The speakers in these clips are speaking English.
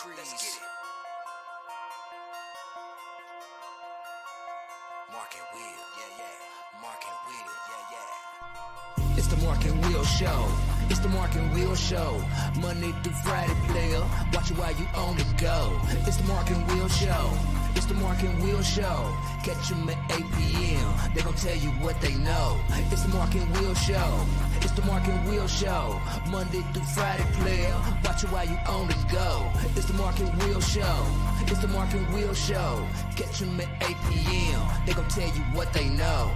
trees. Let's get it. Mark and Will, yeah. Mark and Will, yeah. It's the Mark and Will Show. It's the Mark and Will Show. Monday through Friday, player. Watch it while you on the go. It's the Mark and Will Show. It's the Mark and Will Show. Catch them at 8 p.m. They gon' tell you what they know. It's the Mark and Will Show. It's the Mark and Will Show. Monday through Friday, player. Watch it while you on the go. It's the Mark and Will Show. It's the Mark and Will Show. Catch them at 8 p.m. They gon' tell you what they know.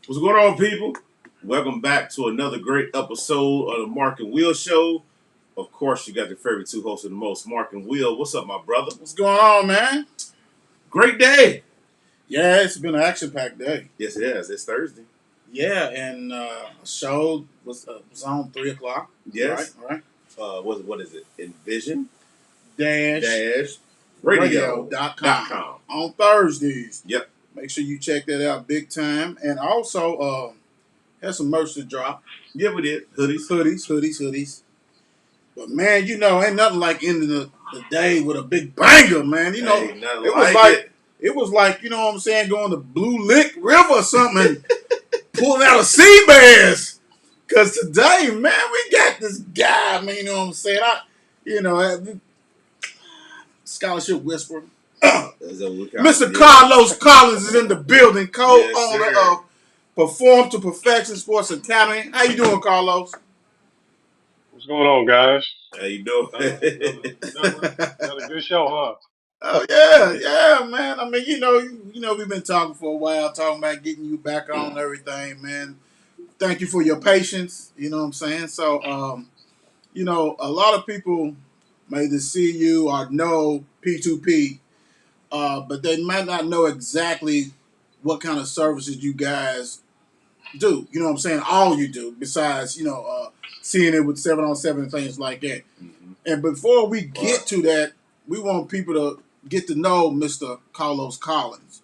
What's going on, people? Welcome back to another great episode of the Mark and Will Show. Of course, you got your favorite two hosts of the most, Mark and Will. What's up, my brother? What's going on, man? Great day. Yeah, it's been an action-packed day. Yes, it has. It's Thursday. Yeah, and show was on 3 o'clock. Yes. Right. What is it? Envision Radio.com on Thursdays. Yep. Make sure you check that out big time. And also, had some merch to drop. Yeah, we did. Hoodies. But, man, you know, ain't nothing like ending the day with a big banger, man. You know, it was like, you know what I'm saying, going to Blue Lick River or something and pulling out a sea bass. Because today, man, we got this guy, man, you know what I'm saying? Scholarship Whisperer. Mr. Carlos Collins is in the building, co-owner of Perform to Perfection Sports Academy. How you doing, Carlos? What's going on, guys? How you doing? Another good show, huh? Oh yeah, man. I mean, you know, we've been talking for a while, talking about getting you back on and everything, man. Thank you for your patience. You know what I'm saying? So, you know, a lot of people may either see you or know P2P, but they might not know exactly what kind of services you guys do. You know what I'm saying? All you do, besides, you know, seeing it with 7-on-7 and things like that. Mm-hmm. And before we get to that, we want people to get to know Mr. Carlos Collins.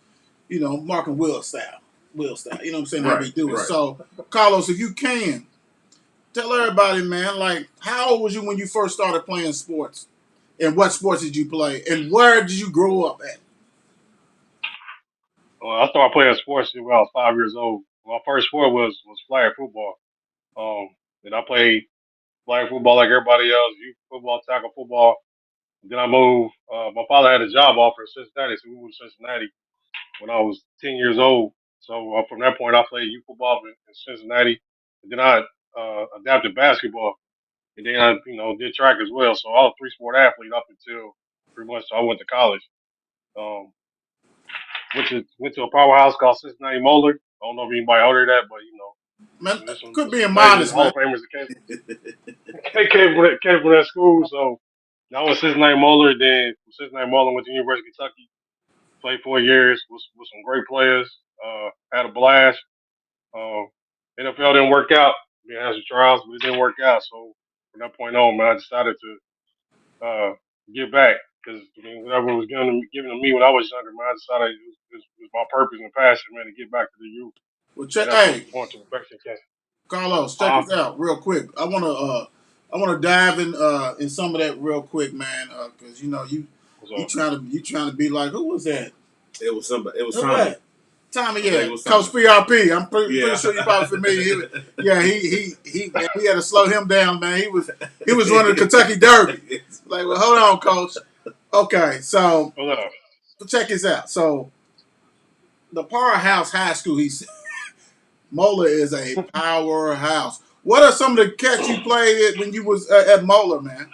You know, Mark and Will style. You know what I'm saying? How we do it. Right. So, Carlos, if you can, tell everybody, man, like, how old was you when you first started playing sports? And what sports did you play? And where did you grow up at? Well, I started playing sports when I was 5 years old. My first sport was flag football. And I played flag football like everybody else, youth football, tackle football. Then I moved. My father had a job offer in Cincinnati, so we moved to Cincinnati when I was 10 years old. So from that point, I played youth football in Cincinnati. And then I adapted basketball. And then I, did track as well. So I was a three-sport athlete up until pretty much I went to college. Um, went to a powerhouse called Cincinnati Moeller. I don't know if anybody heard of that, but Man, there's some could be modest, Hall of Famers that came from that school. So I went to Cincinnati Moeller. Then from Cincinnati Moeller went to University of Kentucky. Played 4 years with some great players. Had a blast. NFL didn't work out. We had some trials, but it didn't work out. So from that point on, man, I decided to give back because whatever was given to me when I was younger, man, I decided it was my purpose and passion, man, to give back to the youth. Well, hey, to perfection. Carlos, check this out real quick. I wanna dive in some of that real quick, man, because you know you trying to be like, who was that? It was somebody. It was Tommy. Tommy, yeah, Coach PRP. I'm pretty sure you're probably familiar. We had to slow him down, man. He was running the Kentucky Derby. Like, well, hold on, Coach. Okay, so check this out. So the Powerhouse High School, he said, Moeller is a powerhouse. What are some of the cats you played when you was at Moeller, man?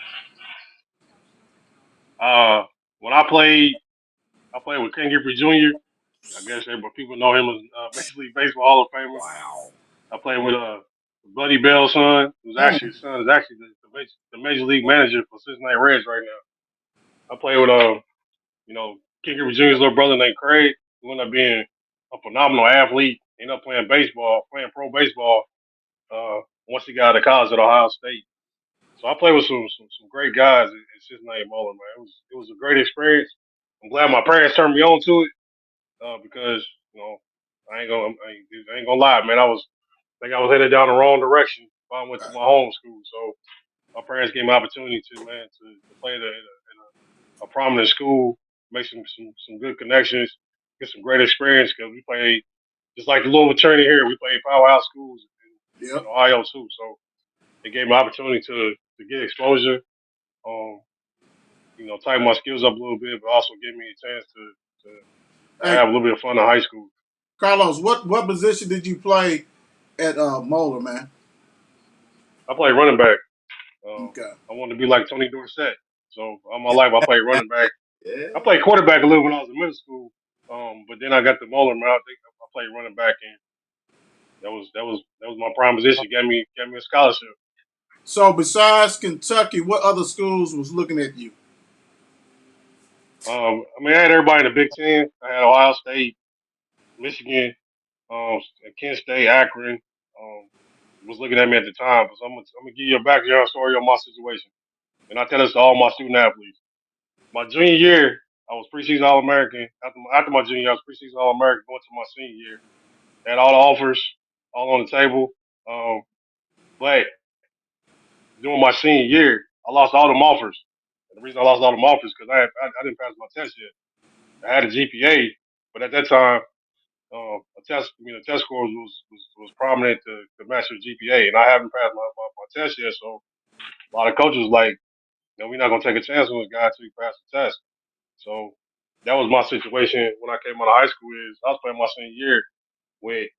When I played with Ken Griffey Jr. I guess people know him as Major League Baseball Hall of Famer. Wow. I played with Buddy Bell's son, whose his son is actually the Major League manager for Cincinnati Reds right now. I played with Ken Griffey Jr.'s little brother named Craig, who ended up being a phenomenal athlete. Ended up playing pro baseball, once he got out of college at Ohio State. So I played with some great guys. It's his name Muller, man. It was a great experience. I'm glad my parents turned me on to it because you know I ain't gonna lie, man. I think I was headed down the wrong direction if I went to my home school. So my parents gave me an opportunity to play at a prominent school, make some good connections, get some great experience because we played just like the Louisville Trinity here. We played powerhouse schools in Yep. Ohio too. So it gave me an opportunity to get exposure. Um, tighten my skills up a little bit, but also give me a chance to Hey, have a little bit of fun in high school. Carlos, what position did you play at Moeller, man? I played running back. Okay. I wanted to be like Tony Dorsett. So all my life I played running back. Yeah. I played quarterback a little when I was in middle school. But then I got the molar mouth. I played running back, and that was my prime position. Got me a scholarship. So besides Kentucky, what other schools was looking at you? I mean, I had everybody in the Big Ten. I had Ohio State, Michigan, Kent State, Akron. Was looking at me at the time. So I'm gonna give you a background story on my situation, and I tell this to all my student athletes. My junior year, I was preseason All American. After my junior year, I was preseason All American. Going to my senior year, had all the offers, all on the table. But during my senior year, I lost all them offers. And the reason I lost all them offers because I didn't pass my test yet. I had a GPA, but at that time, the test scores was prominent to match your GPA, and I haven't passed my test yet. So a lot of coaches was like, we're not gonna take a chance on this guy until he passes the test. So that was my situation when I came out of high school. Is I was playing my senior year with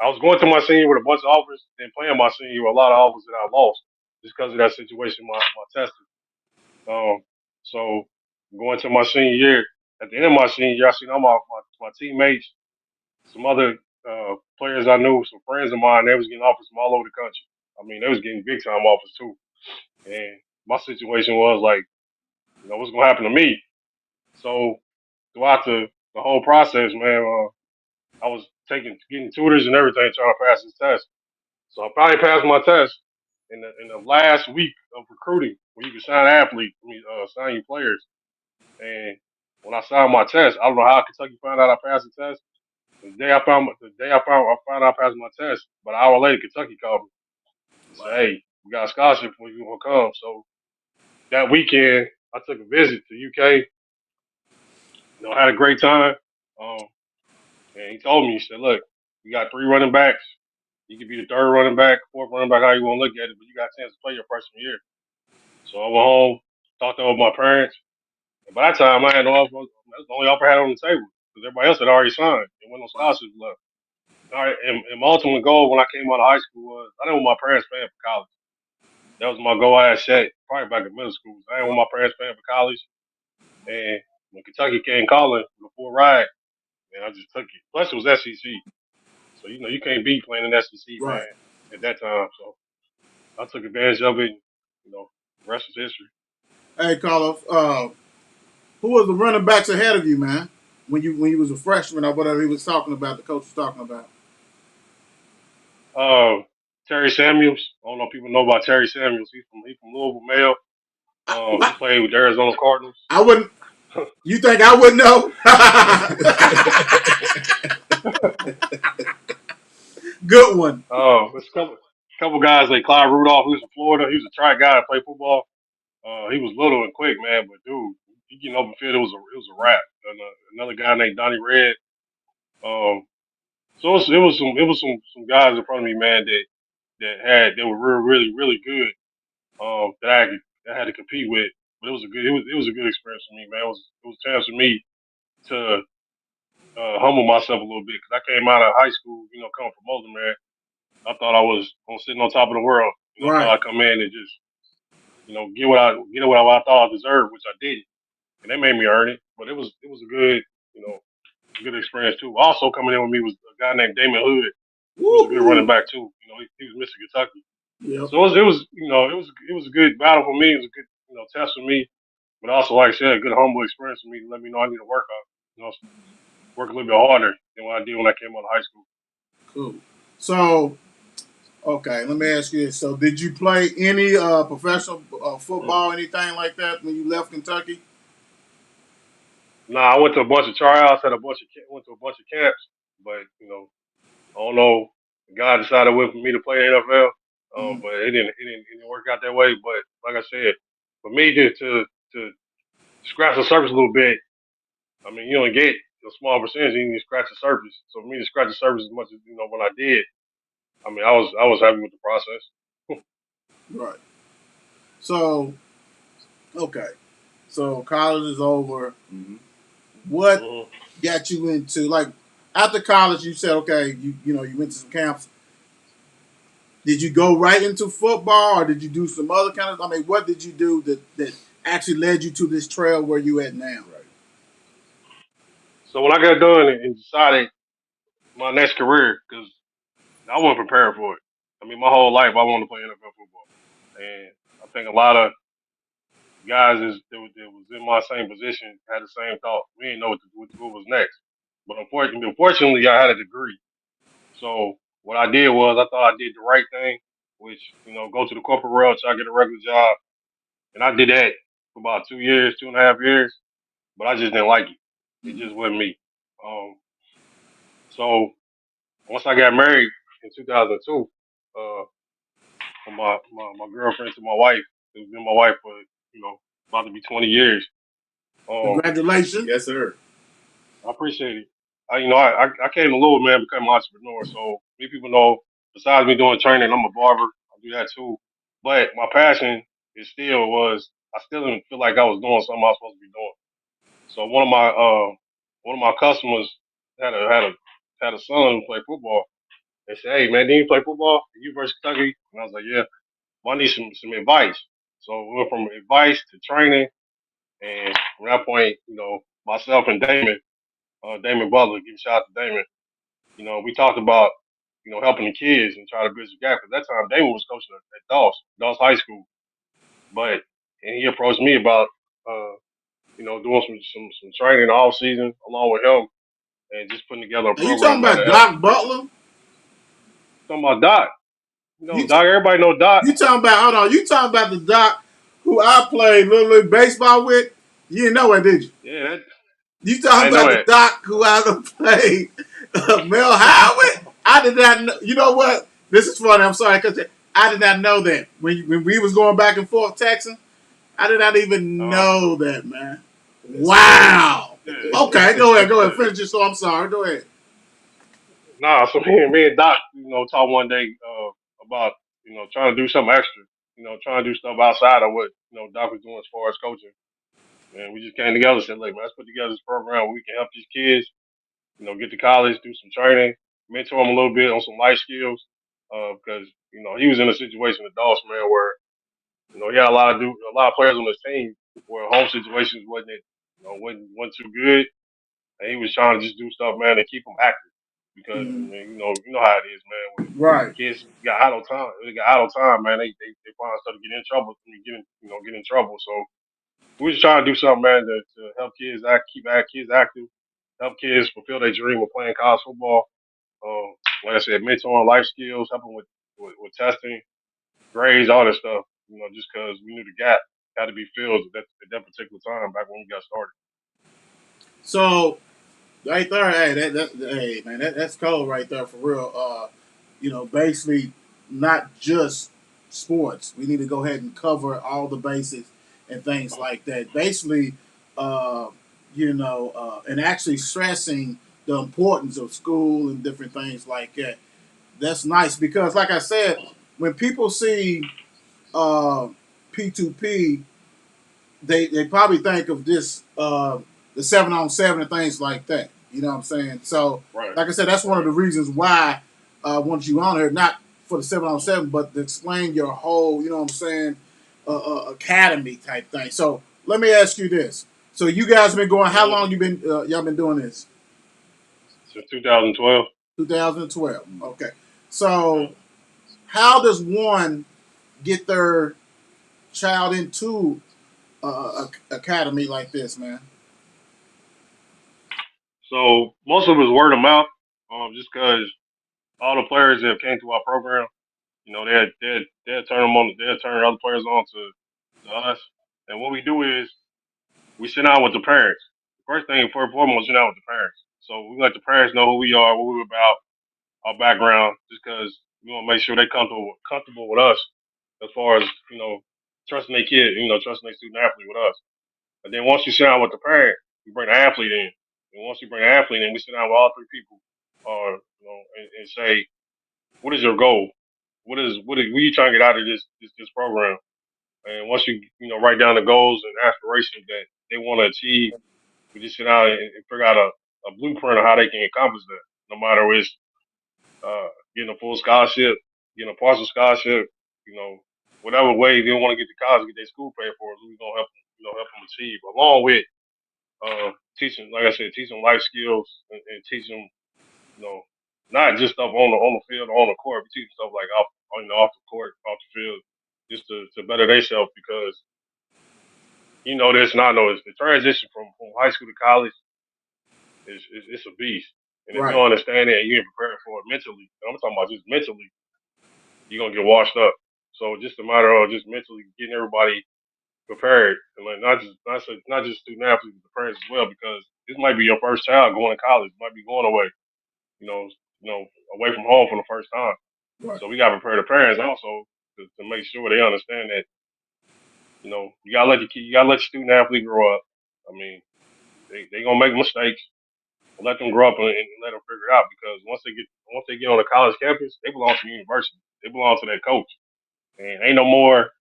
I was going to my senior with a bunch of offers, and playing my senior with a lot of offers that I lost just because of that situation, my testing. So going to my senior year, at the end of my senior year, I seen all my teammates, some other players I knew, some friends of mine, they was getting offers from all over the country. I mean, they was getting big time offers too. And my situation was like, what's gonna happen to me? So throughout the whole process, man, I was getting tutors and everything, trying to pass this test. So I finally passed my test in the last week of recruiting, where you can sign athletes, sign you players. And when I signed my test, I don't know how Kentucky found out I passed the test. I found out I passed my test. But an hour later, Kentucky called me and said, Wow. "Hey, we got a scholarship for you. You want to come?" So that weekend, I took a visit to UK. Had a great time. Um, and he told me, he said, "Look, we got three running backs. You could be the third running back, fourth running back, how you want to look at it, but you got a chance to play your freshman year." So I went home, talked over with my parents. And by that time, I had no offer. That's the only offer I had on the table because everybody else had already signed. There wasn't no Wow. scholarships left. All right, and my ultimate goal when I came out of high school was I didn't want my parents paying for college. That was my goal I had set probably back in middle school. I didn't want my parents paying for college. And when Kentucky came calling for the full ride, man, I just took it. Plus, it was SEC. So, you can't beat playing in SEC, Right. man, at that time. So I took advantage of it. The rest is history. Hey, Carlos, who was the running backs ahead of you, man? When you was a freshman or whatever he was talking about, the coach was talking about. Uh, Terry Samuels. I don't know if people know about Terry Samuels. He's from Louisville, Mayo. He I, played with the Arizona Cardinals. I wouldn't. You think I wouldn't know? Good one. There's a couple guys like Clyde Rudolph. He was from Florida. He was a track guy that played football. He was little and quick, man, but dude, he getting open field, it was a wrap. And another guy named Donnie Red. Um, so it was some guys in front of me, man, that were really really really good. That I had to compete with, but it was a good experience for me, man. It was a chance for me to humble myself a little bit because I came out of high school, coming from Mulder, man. I thought I was on sitting on top of the world. I thought Right. I'd come in and just get what I thought I deserved, which I did, and they made me earn it. But it was a good experience too. Also coming in with me was a guy named Damon Hood, who was a good running Woohoo. back too. He was Mr. Kentucky. Yep. So it was a good battle for me. It was a good test for me, but also like I said, a good humble experience for me to let me know I need to work a little bit harder than what I did when I came out of high school. Cool. So Okay, let me ask you this. So, did you play any professional football, anything like that, when you left Kentucky? Nah, I went to a bunch of tryouts, went to a bunch of camps, but I don't know. God decided for me to play in the NFL, Mm-hmm. but it didn't work out that way. But like I said, for me to scratch the surface a little bit, I mean, you only get a small percentage, you need to scratch the surface. So for me to scratch the surface as much as when I did, I mean, I was happy with the process. Right. So, okay. So college is over. Mm-hmm. What hmm got you into like after college? You said okay. You went to some camps. Did you go right into football, or did you do some other kind of? I mean, what did you do that actually led you to this trail where you at now? Right. So when I got done and decided my next career, because I wasn't prepared for it. I mean, my whole life I wanted to play NFL football, and I think a lot of guys that was in my same position had the same thought. We didn't know what was next. But unfortunately, I had a degree. So what I did was I thought I did the right thing, which go to the corporate world, try to get a regular job, and I did that for about 2 years, 2.5 years. But I just didn't like it. It Mm-hmm. just wasn't me. Um, so once I got married in 2002, uh, from my girlfriend to my wife, who's been my wife for about to be 20 years. Um, Congratulations. Yes, sir. I appreciate it. I came to Louisville, man, become an entrepreneur. So many people know, besides me doing training, I'm a barber. I do that too. But my passion I still didn't feel like I was doing something I was supposed to be doing. So one of my customers had a son who played football. They said, "Hey man, did you play football at University of Kentucky?" And I was like, "Yeah." Well, I need some advice. So we went from advice to training, and from that point, myself and Damon Butler, give a shout out to Damon. We talked about, helping the kids and trying to bridge the gap. At that time, Damon was coaching at Dawes High School. And he approached me about, doing some training all season along with him and just putting together a Are you talking program, man, to about help. Doc Butler? Talking about Doc. You Doc, everybody know Doc. you talking about? Hold on. You talking about the Doc who I played Little League baseball with? You didn't know it, did you? Yeah, You I talking know about the that. Doc who I done played Mel Howard? I did not know. You know what? This is funny. I'm sorry because I did not know that when we was going back and forth texting. I did not even Uh, know that, man. That's crazy. Wow. Okay, go ahead. Go ahead. Finish your story. I'm sorry. Go ahead. nah, so me and Doc, talked one day about, trying to do something extra, trying to do stuff outside of what, Doc was doing as far as coaching. And we just came together and said, look, man, let's put together this program where we can help these kids, get to college, do some training, mentor them a little bit on some life skills. Because, he was in a situation with Dawson, man, where, he had a lot of players on his team where home situations wasn't too good. And he was trying to just do stuff, man, to keep them active. Because, I Mm-hmm. mean, you know how it is, man. When Right. kids got idle time, man, they find stuff to get in trouble, get in trouble. So we just trying to do something, man, to help keep kids active, help kids fulfill their dream of playing college football. Um, like I said, mentoring life skills, helping with testing, grades, all that stuff. Just because we knew the gap had to be filled at that particular time back when we got started. So right there, hey, hey, man, that's cold right there for real. Basically, not just sports. We need to go ahead and cover all the basics and things like that. Basically, and actually stressing the importance of school and different things like that. That's nice because, like I said, when people see uh, P2P, they probably think of this the 7-on-7 and things like that. You know what I'm saying? So, Right, like I said, that's one of right. the reasons why I want you on here, not for the 7-on-7, but to explain your whole, you know what I'm saying, academy type thing. So, let me ask you this: so you guys have been going? How Mm-hmm. long you been y'all been doing this? Since 2012. 2012. Mm-hmm. Okay. So, how does one get their child into academy like this, man? So most of it was word of mouth, just because all the players that have came through our program. They'll turn them on. They'll turn other players on to us. And what we do is we sit down with the parents. First thing, first and foremost, sit down with the parents. So we let the parents know who we are, what we're about, our background, just because we want to make sure they're comfortable with us as far as trusting their kid, trusting their student athlete with us. And then once you sit down with the parent, you bring the athlete in. And once you bring the athlete in, we sit down with all three people, and say, what is your goal? What are you trying to get out of this program? And once write down the goals and aspirations that they want to achieve, we just sit down and figure out a blueprint of how they can accomplish that. No matter if it's getting a full scholarship, getting a partial scholarship, you know, whatever way they want to get to college, get their school paid for, we're gonna help them achieve, along with teaching, like I said, teaching life skills and teaching, you know, not just stuff on the field or on the court, but teaching stuff like off the court, off the field, just to better themselves because this and I know it's the transition from high school to college is it's a beast. And if you Right. don't understand it and you ain't prepared for it mentally, and I'm talking about just mentally, you're gonna get washed up. So just a matter of just mentally getting everybody prepared, and like not just student athletes, but the parents as well, because this might be your first child going to college, might be going away, you know, away from home for the first time. Right. So we gotta prepare the parents also to make sure they understand that you gotta let your student athlete grow up. I mean, they gonna make mistakes. Let them grow up and let them figure it out because once they get on the college campus, they belong to the university. They belong to that coach, and ain't no more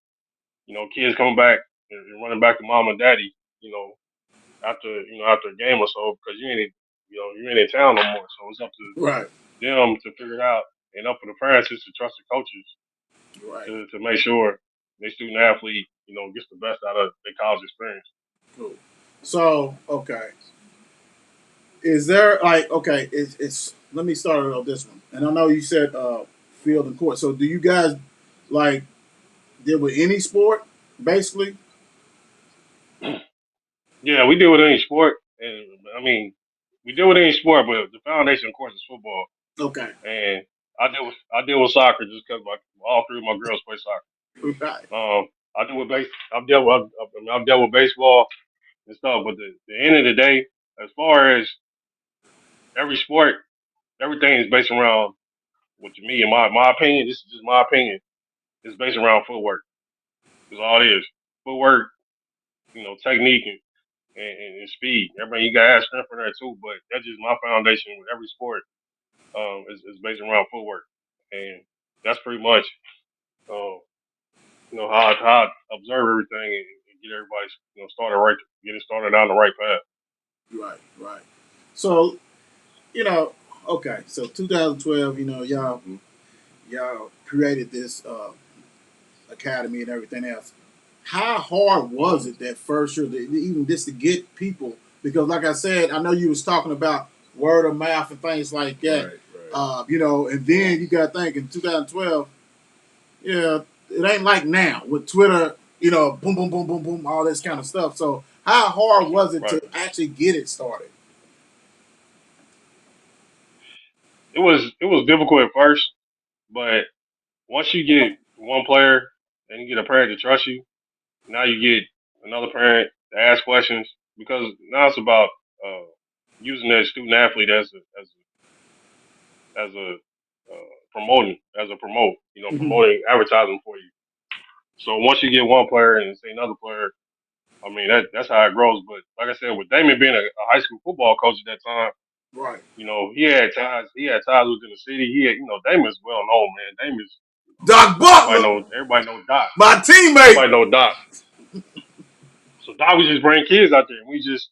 kids coming back and running back to mom and daddy. After a game or so because you ain't in town no more. So it's up to Right. them to figure it out, and up for the parents is to trust the coaches Right. to make sure their student athlete gets the best out of their college experience. Cool. So, okay. Is there like okay? It's let me start it on this one. And I know you said field and court. So, do you guys like deal with any sport basically? Yeah, we deal with any sport, and I mean, we deal with any sport, but the foundation, of course, is football. Okay. And I deal with soccer just because all three of my girls play soccer. Right. I deal with base. I've dealt with baseball and stuff, but the end of the day, as far as every sport, everything is based around what to me, in my opinion. This is just my opinion. It's based around footwork. Is all it is. Footwork, technique and speed. Everybody you got to have strength for that too, but that's just my foundation with every sport. Is based around footwork, and that's pretty much um, how I observe everything and get everybody started right, get it started down the right path. Right. Right. So, you know, okay. So 2012, y'all created this academy and everything else. How hard was it that first year, even just to get people? Because, like I said, I know you was talking about word of mouth and things like that. Right, right. And then you got to think in 2012, yeah, it ain't like now with Twitter. Boom, boom, boom, boom, boom, all this kind of stuff. So, how hard was it Right. to actually get it started? It was difficult at first, but once you get one player and you get a parent to trust you, now you get another parent to ask questions because now it's about uh, using that student athlete as a promoting as a promote, Mm-hmm. promoting advertising for you. So once you get one player and say another player, I mean that's how it grows. But like I said, with Damon being a high school football coach at that time, Right. he had ties. He had ties within the city. He had, Damon's well known, man. Damon's, Doc everybody Butler, knows. Everybody knows Doc. my teammate. Everybody knows Doc. So Doc was just bring kids out there, and we just,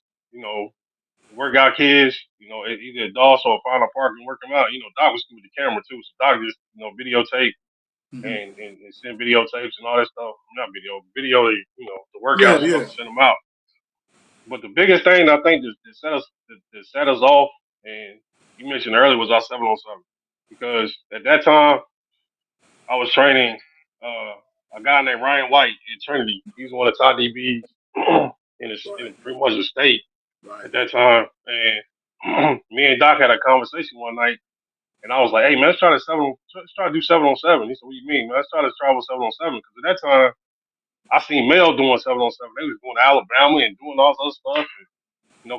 work out kids. Either a DOS or find a park and work them out. Doc was good with the camera too, so Doc just, videotape Mm-hmm. and send videotapes and all that stuff. Not video, the Yeah, workouts and stuff yeah. and send them out. But the biggest thing I think that set us off, and you mentioned earlier, was our 7-on-7 because at that time I was training a guy named Ryan White in Trinity. He was one of the top DBs Right, in pretty much the state right. at that time. And me and Doc had a conversation one night, And I was like, hey man, let's try to do 7-on-7. He said, what do you mean, man? Let's try to travel 7-on-7 because at that time I seen Mel doing 7-on-7. They was going to Alabama and doing all this other stuff. And,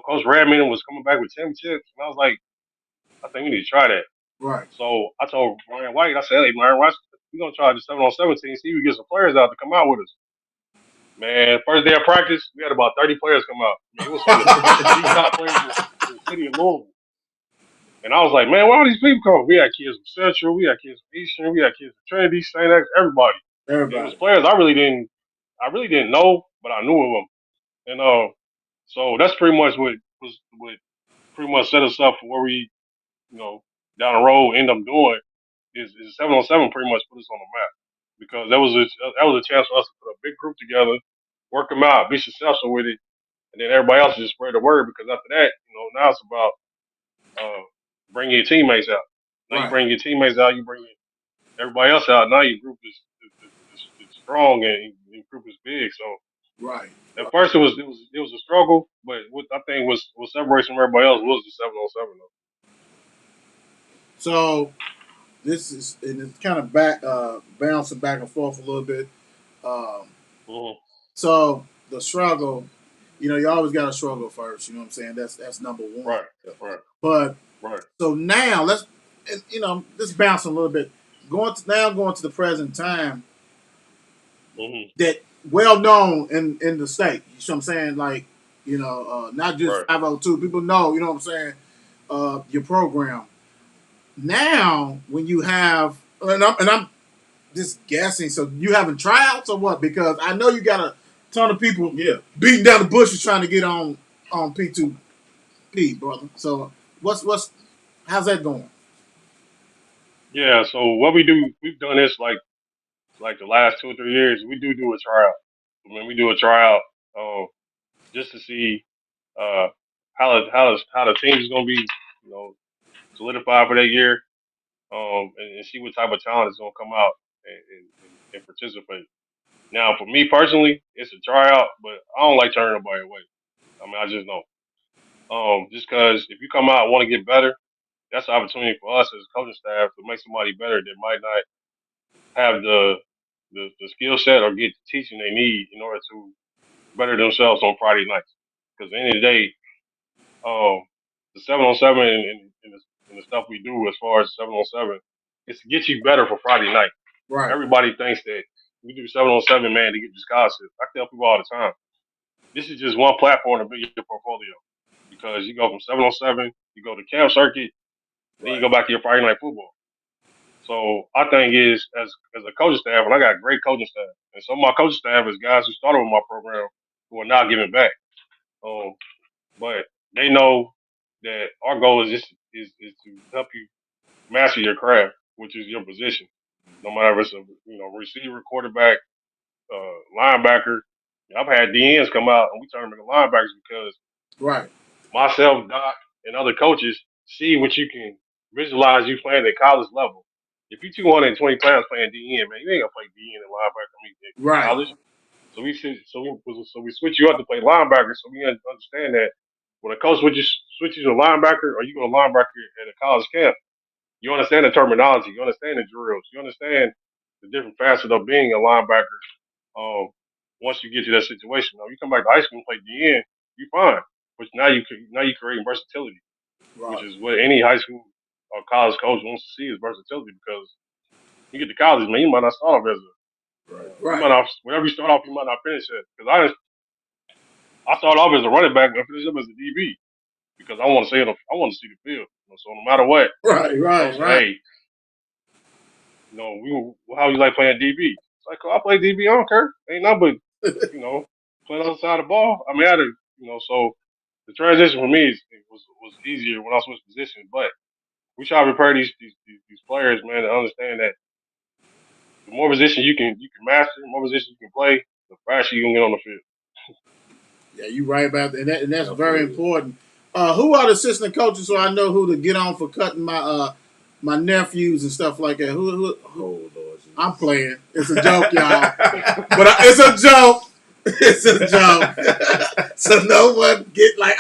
Coach Redman was coming back with championships, and I was like, I think we need to try that. Right. So I told Ryan White, I said, hey, Ryan White, we're gonna try the 7-on-7 team, see if we get some players out to come out with us. Man, first day of practice, we had about 30 players come out. I mean, it was some of the top players in the city of Louisville. And I was like, man, where all these people come? We had kids from Central, we had kids from Eastern, we had kids from Trinity, St. X, everybody. And it was Everybody. players I really didn't know, but I knew of them. And so that's pretty much what pretty much set us up for where we, down the road end up doing is 7-on-7 pretty much put us on the map because that was a chance for us to put a big group together, work them out, be successful with it, and then everybody else just spread the word because after that, now it's about bringing your teammates out. Now you Right. bring your teammates out, you bring everybody else out. Now your group is strong and your group is big. So Right. at first it was a struggle, but what I think was separates from everybody else was the 7-on-7 though. So this is, and it's kind of bouncing back and forth a little bit. Um, Mm-hmm. so the struggle, you always got to struggle first. You know what I'm saying? That's number one. Right, right, But right. so now let's bounce a little bit. Going to the present time Mm-hmm. that well known in the state. You know what I'm saying? Like, not just Right. 502. People know, you know what I'm saying, your program. Now, when you have, and I'm just guessing, so you having tryouts or what? Because I know you got a ton of people Yeah. beating down the bushes trying to get on P2P, brother. So what's how's that going? Yeah. So what we do, we've done this like the last 2 or 3 years. We do a tryout. I mean, we do a tryout just to see uh, how the team is going to be, solidified for that year, and see what type of talent is going to come out and participate. Now, for me personally, it's a tryout, but I don't like turning nobody away. I mean, I just don't. Just because if you come out and want to get better, that's an opportunity for us as a coaching staff to make somebody better that might not have the skill set or get the teaching they need in order to better themselves on Friday nights. Because at the end of the day, the 7-on-7 and the stuff we do as far as 7-on-7 is to get you better for Friday night. Right, Everybody thinks that we do 7-on-7, man, to get your scholarship. I tell people all the time, this is just one platform to build your portfolio. Because you go from 7-on-7, you go to camp circuit, then you right, go back to your Friday night football. So I think is as a coaching staff, and I got a great coaching staff, and some of my coaching staff is guys who started with my program who are now giving back. But they know that our goal is to help you master your craft, which is your position. No matter if it's a receiver, quarterback, linebacker. I've had DNs come out and we turn them into linebackers because right, myself, Doc, and other coaches see what you can visualize you playing at college level. If you 220 pounds playing DN, man, you ain't gonna play DN and linebacker in right, college. So we switch you up to play linebacker, so we understand that when a coach switches you to linebacker or you go to linebacker at a college camp, you understand the terminology, you understand the drills, you understand the different facets of being a linebacker. Um, Once you get to that situation, now you come back to high school and play DN, you fine. But now you creating versatility, which right, is what any high school or college coach wants to see is versatility because you get to college, man, you might not start off as a you might right. not whenever you start off, you might not finish it. Because I started off as a running back and I finished up as a DB because I want to see the field. So no matter what, Right, right, coach say, right. hey, how you like playing DB? It's like, oh, I play DB, I don't care. Ain't nothing but playing on the side of the ball. I mean, so the transition for me was easier when I switched positions. But we try to prepare these players, man, to understand that the more positions you can master, the more positions you can play, the faster you can get on the field. Yeah, you right about that, and that's very Absolutely. important. Who are the assistant coaches so I know who to get on for cutting my nephews and stuff like that? Who Oh Lord Jesus. I'm playing. It's a joke, y'all. But it's a joke. It's a joke. So no one get like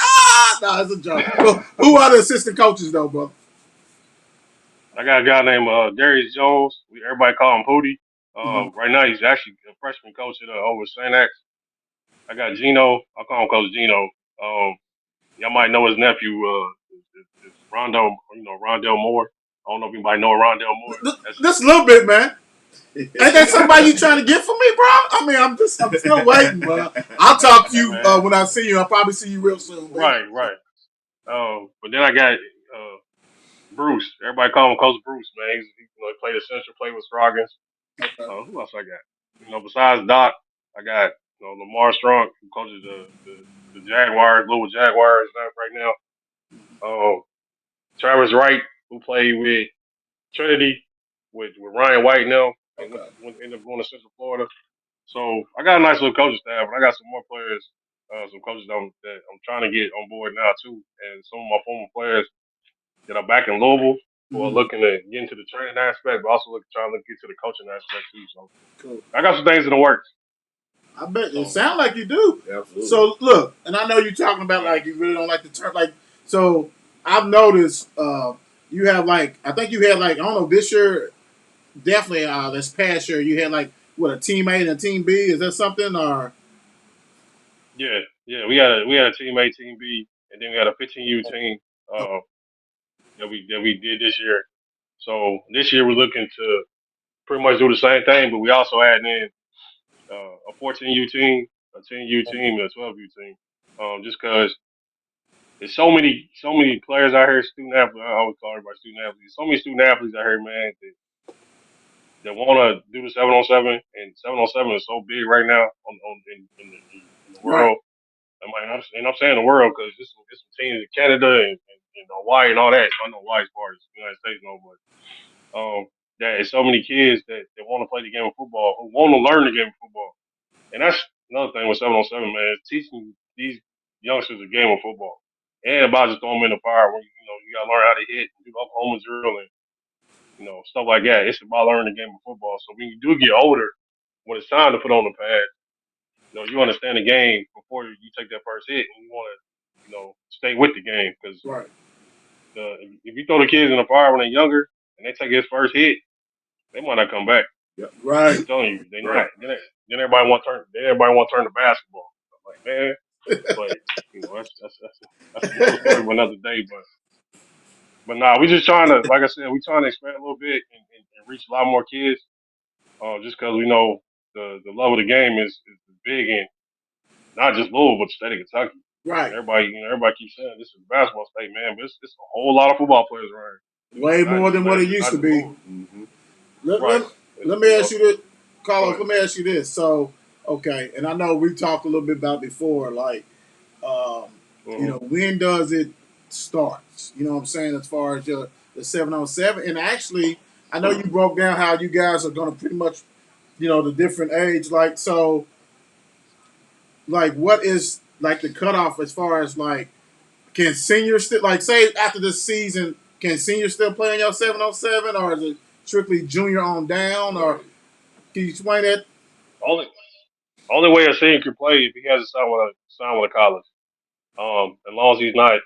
no, it's a joke. Well, who are the assistant coaches though, bro? I got a guy named Darius Jones. Everybody call him Pootie. Hmm. Right now he's actually a freshman coach at over St. X. I got Gino. I call him Coach Gino. Y'all might know his nephew, is Rondo. Rondell Moore. I don't know if anybody know Rondell Moore. Just a little bit, man. Ain't that somebody you trying to get for me, bro? I mean, I'm still waiting, bro. I'll talk to Hey you man. when I see you. I'll probably see you real soon, man. Right, right. But then I got Bruce. Everybody call him Coach Bruce, man. He played essential, played with Scroggins. Okay. Who else I got? Besides Doc, I got Lamar Strong, who coaches the Jaguars, Louisville Jaguars right now. Um, Travis Wright, who played with Trinity, with Ryan White now, and Okay. ended up going to Central Florida. So I got a nice little coaching staff, but I got some more players, some coaches that I'm trying to get on board now too, and some of my former players that are back in Louisville who are Hmm. looking to get into the training aspect, but also trying to get to the coaching aspect too. So Cool. I got some things in the works. I bet it So sounds like you do. Absolutely. So look, and I know you're talking about right. like you really don't like the term. Like, so I've noticed you have like I think you had like I don't know this year definitely this past year you had like what a team A and a team B. Is that something or Yeah, yeah, we had a team A, team B, and then we had a 15U team oh, uh, that we did this year. So this year we're looking to pretty much do the same thing, but we also add in a 14U team, a 10U team, and a 12U team. Just because there's so many players out here, student athletes. I always call everybody student athletes. So many student athletes out here, man, that want to do the 7-on-7, and 7-on-7 is so big right now in the right? world. I'm saying the world because there's some teams in Canada and Hawaii and all that. I know Hawaii's part of the United States, no, but that is so many kids that want to play the game of football, who want to learn the game of football. And that's another thing with 7-on-7, man, is teaching these youngsters the game of football. And about just throwing them in the fire when you gotta learn how to hit, do Oklahoma drill and stuff like that. It's about learning the game of football. So when you do get older, when it's time to put on the pad, you understand the game before you take that first hit, and you want to stay with the game because Right. if you throw the kids in the fire when they're younger and they take his first hit, they might not come back. Yep. I'm Right. telling you, they Right. not. Then everybody want to turn. Then everybody want to turn to basketball. I'm like, man, but that's another story for another day. But nah, we just trying to, like I said, we trying to expand a little bit and reach a lot more kids. Just because we know the love of the game is big in not just Louisville, but the state of Kentucky. Right. Everybody keeps saying this is a basketball state, man, but it's a whole lot of football players around here. Way Not more just than what it not used to just be. Louisville. Mm-hmm. Let, Right. let, let me ask you this, Go Carlos. ahead. Let me ask you this. So, okay, and I know we talked a little bit about before, like, um, Mm-hmm. when does it start? You know what I'm saying, as far as the 7-on-7, and actually, I know you broke down how you guys are going to pretty much, the different age, like, so, like, what is like the cutoff as far as like, can seniors still like say after this season, can seniors still play on your 7-on-7, or is it strictly junior on down, or Right. can you explain that? Only only way a senior can play if he has a sign with a college. As long as he's not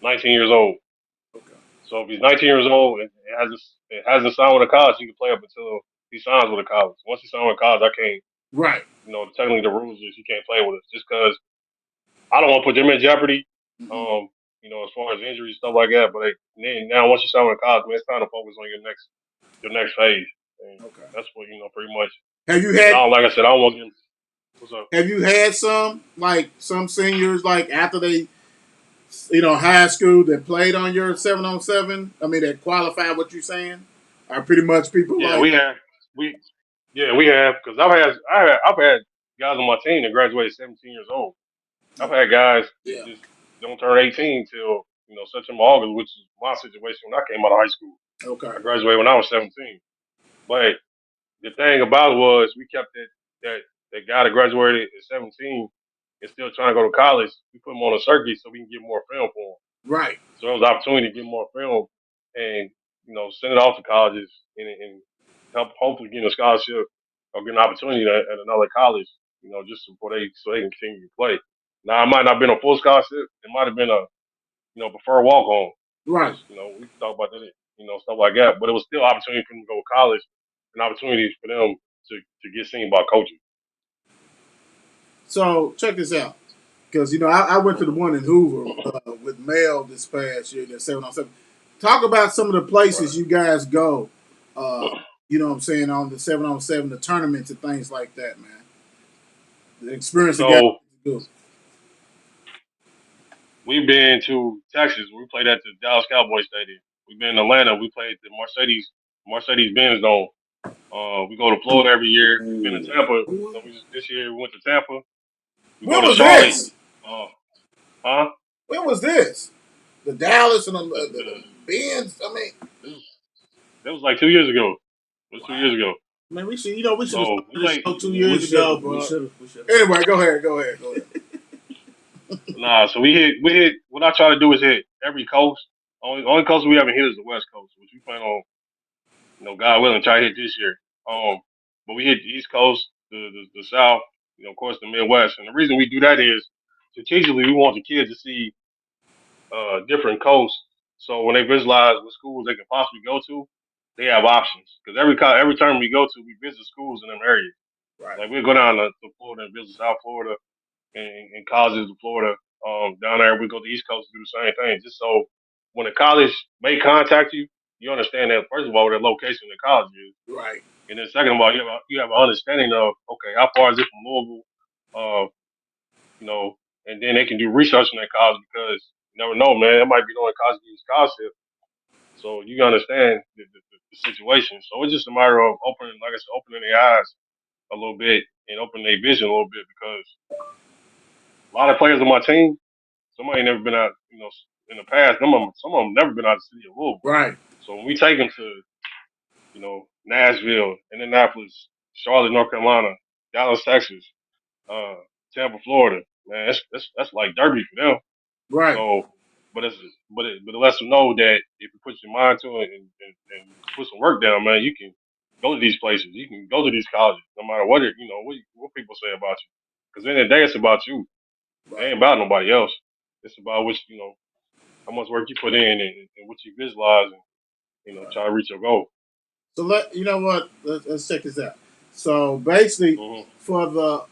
19 years old. Okay. So if he's 19 years old and it hasn't signed with a college, he can play up until he signs with a college. Once he signs with a college, I can't. Right. Technically the rules is you can't play with us just because I don't want to put them in jeopardy. Mm-hmm. As far as injuries stuff like that. But then now once you sign with a college, man, it's time to focus on your next phase. And Okay. that's what pretty much. Have you And had like I said, I don't want to get. What's up? have you had some like some seniors like after they high school that played on your 7-on-7? I mean that qualified what you're saying? Are pretty much people Yeah, like we we have because I've had guys on my team that graduated 17 years old. I've had guys that yeah. just don't turn 18 till September, August, which is my situation when I came out of high school. Okay. I graduated when I was 17. But the thing about it was we kept that guy that graduated at 17 and still trying to go to college. We put him on a circuit so we can get more film for him. Right. So it was an opportunity to get more film and send it off to colleges and help hopefully get a scholarship or get an opportunity at another college. Just so they can continue to play. Now it might not have been a full scholarship. It might have been a preferred walk on. Right. Just we can talk about that, stuff like that. But it was still opportunity for them to go to college, and opportunities for them to get seen by coaches. So check this out, because I went to the one in Hoover with Mel this past year, the 7-on-7. Talk about some of the places Right. you guys go. You know what I'm saying, on the 7-on-7, the tournaments and things like that, man. The experience the guys So do. we've been to Texas. We played at the Dallas Cowboys Stadium. We've been in Atlanta. We played at the Mercedes Benz Dome. We go to Florida every year. We've been to Tampa. So this year we went to Tampa. We go When to was Charlotte. this? Uh, huh? When was this? The Dallas and The, the Benz. I mean, that was like 2 years ago. It was 2 years wow. ago. Man, we should have So started we this played. show two We years should ago, have. bro. We should have. We should have. Anyway, go ahead. Nah, so we hit. What I try to do is hit every coast. Only coast we haven't hit is the West Coast, which we plan on, God willing, try to hit this year. But we hit the East Coast, the South, of course, the Midwest. And the reason we do that is strategically we want the kids to see different coasts. So when they visualize what schools they can possibly go to, they have options. Because every time we go to, we visit schools in them areas. Right, Like we go down to Florida and visit South Florida and colleges in Florida. Down there we go to the East Coast to do the same thing. Just so when a college may contact you, you understand that first of all the location the college is, right, and then second of all you have an understanding of okay how far is it from Louisville, uh, you know, and then they can do research on that college because you never know, man. It might be the only college to use scholarship, so you understand the situation. So it's just a matter of opening, like I said, opening their eyes a little bit and opening their vision a little bit because a lot of players on my team, somebody never been out, in the past. Some of them never been out of the city of Louisville. right, So when we take them to, Nashville, Indianapolis, Charlotte, North Carolina, Dallas, Texas, uh, Tampa, Florida, man, that's like derby for them. right, So, but it lets them know that if you put your mind to it and put some work down, man, you can go to these places. You can go to these colleges, no matter what people say about you. Because in the end of the day, it's about you. It right. ain't about nobody else. It's about how much work you put in and what you visualize and try to reach your goal. So you know what? Let's check this out. So basically, Hmm. for the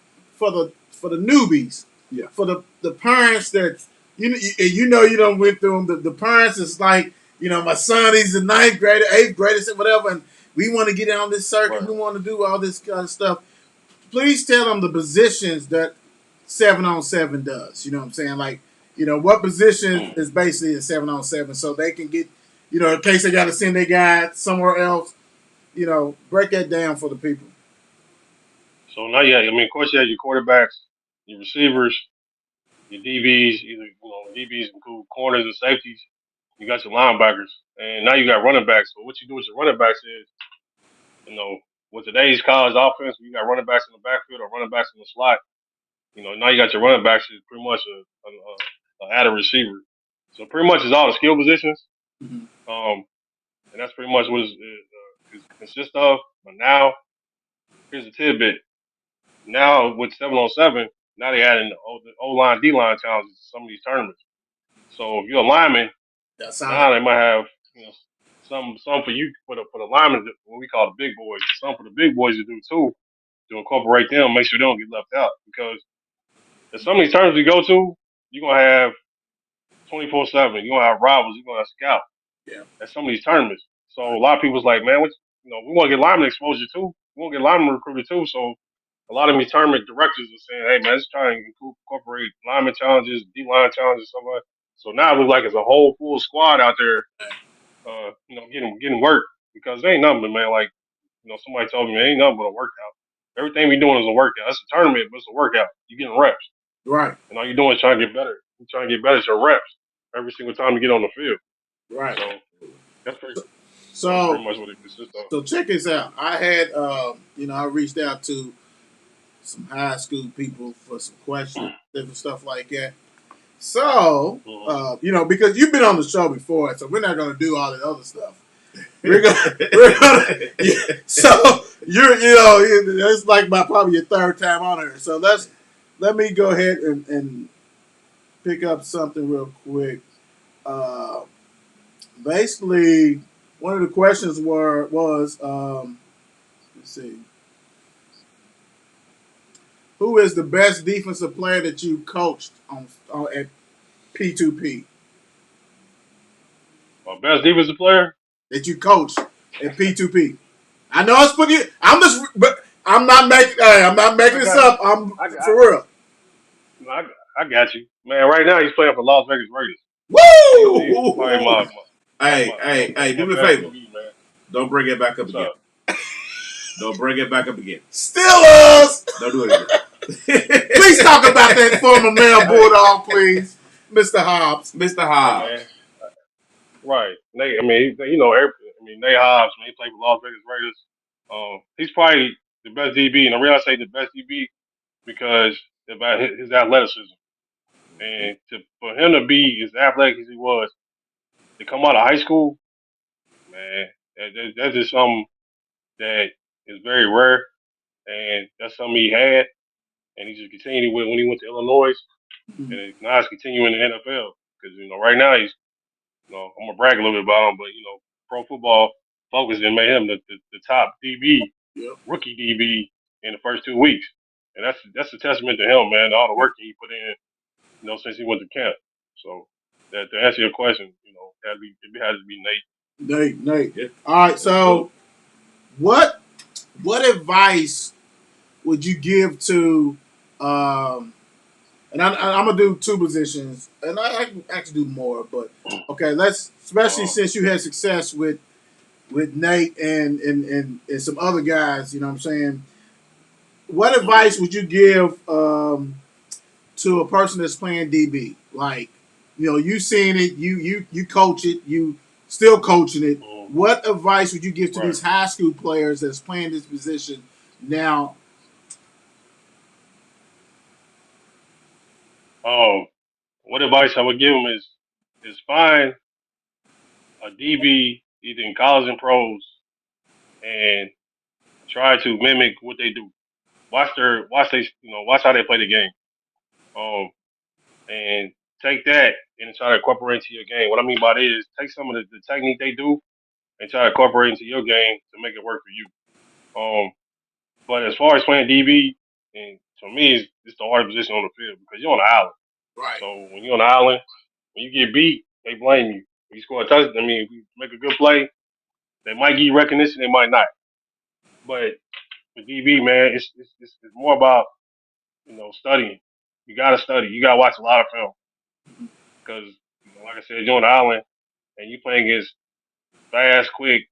newbies, Yeah. for the parents that you don't went through them. The parents is like, my son, he's a ninth grader, eighth grader, whatever, and we want to get on this circuit. Right. We want to do all this kind of stuff. Please tell them the positions that 7-on-7 does. You know what I'm saying? Like, what position is basically a 7-on-7, so they can get, in case they got to send their guy somewhere else. Break that down for the people. So now, yeah, I mean, of course, you have your quarterbacks, your receivers, your DBs. Either DBs include corners and safeties. You got your linebackers, and now you got running backs. So what you do with your running backs is, with today's college offense, you got running backs in the backfield or running backs in the slot. Now you got your running backs is pretty much a added receiver. So pretty much it's all the skill positions. Mm-hmm. Um, and that's pretty much what it consists of. But now, here's a tidbit. Now with 7-on-7, now they adding the O line, D line challenges to some of these tournaments. So if you're a lineman, That's solid. now they might have some for you for the linemen, what we call the big boys. Some for the big boys to do too, to incorporate them, make sure they don't get left out. Because at some of these tournaments we go to, you're gonna have 24/7. You're gonna have rivals. You're gonna have scouts Yeah. at some of these tournaments. So a lot of people's like, man, we want to get lineman exposure too. We want to get lineman recruited too. So a lot of these tournament directors are saying, hey man, let's try and incorporate lineman challenges, D line challenges, stuff like that. So now it looks like it's a whole full squad out there, getting work because they ain't nothing, man. Like somebody told me, it ain't nothing but a workout. Everything we doing is a workout. It's a tournament, but it's a workout. You're getting reps, Right. and all you're doing is trying to get better. You're trying to get better at your reps every single time you get on the field. Right. So that's pretty. That's So pretty much what it consists of. so check this out. I had I reached out to some high school people for some questions, different stuff like that. So Hmm. because you've been on the show before, so we're not going to do all the other stuff. We're gonna yeah, so it's like probably your third time on here. So let me go ahead and pick up something real quick. Uh, Basically, one of the questions was let's see, who is the best defensive player that you coached on at P2P My best defensive player. that you coached at P2P? I know it's pretty. I'm just, but I'm not making. Hey, I'm not making I this got. up. I'm I for got. real. I, I got you, man. Right now he's playing for Las Vegas Raiders. He's probably Woo! Hey, my do me a best favor. DB, man. Don't bring it back up What's again. up? Don't bring it back up again. Steelers. Don't do it again. Please talk about that former male Hey, bulldog, please, Mr. Hobbs. Mr. hey, man. Hobbs. Right. I mean, you know, Nate Hobbs, man, he played for Las Vegas Raiders. He's probably the best DB, and the reason I say the best DB because about his athleticism, and for him to be as athletic as he was, to come out of high school, man, that's just something that is very rare, and that's something he had, and he just continued with when he went to Illinois, and now he's continuing in the NFL because right now he's I'm gonna brag a little bit about him, but Pro Football Focus and made him the top DB, Yep. rookie DB in the first 2 weeks, and that's a testament to him, man. All the work he put in, since he went to camp. So that to answer your question, it has to be Nate. Nate. Yeah, All right. absolutely. So, what advice would you give to? And I'm gonna do two positions, and I can actually do more. But okay, let's especially Uh, since you had success with Nate and some other guys. You know what I'm saying? What mhm. advice would you give to a person that's playing DB? Like, you seen it, you coach it, you still coaching it. Mhm. What advice would you give to Right. these high school players that's playing this position now? What advice I would give him is find a DB either in college and pros and try to mimic what they do. Watch how they play the game. Um, and take that and try to incorporate into your game. What I mean by that is take some of the technique they do and try to incorporate into your game to make it work for you. But as far as playing DB, and to me, it's the hardest position on the field because you're on the island. Right. So when you're on the island, when you get beat, they blame you. When you score a touchdown, if you make a good play, they might give you recognition, they might not. But with DB, man, it's more about studying. You gotta study. You gotta watch a lot of film because, like I said, you're on the island and you playing against fast, quick,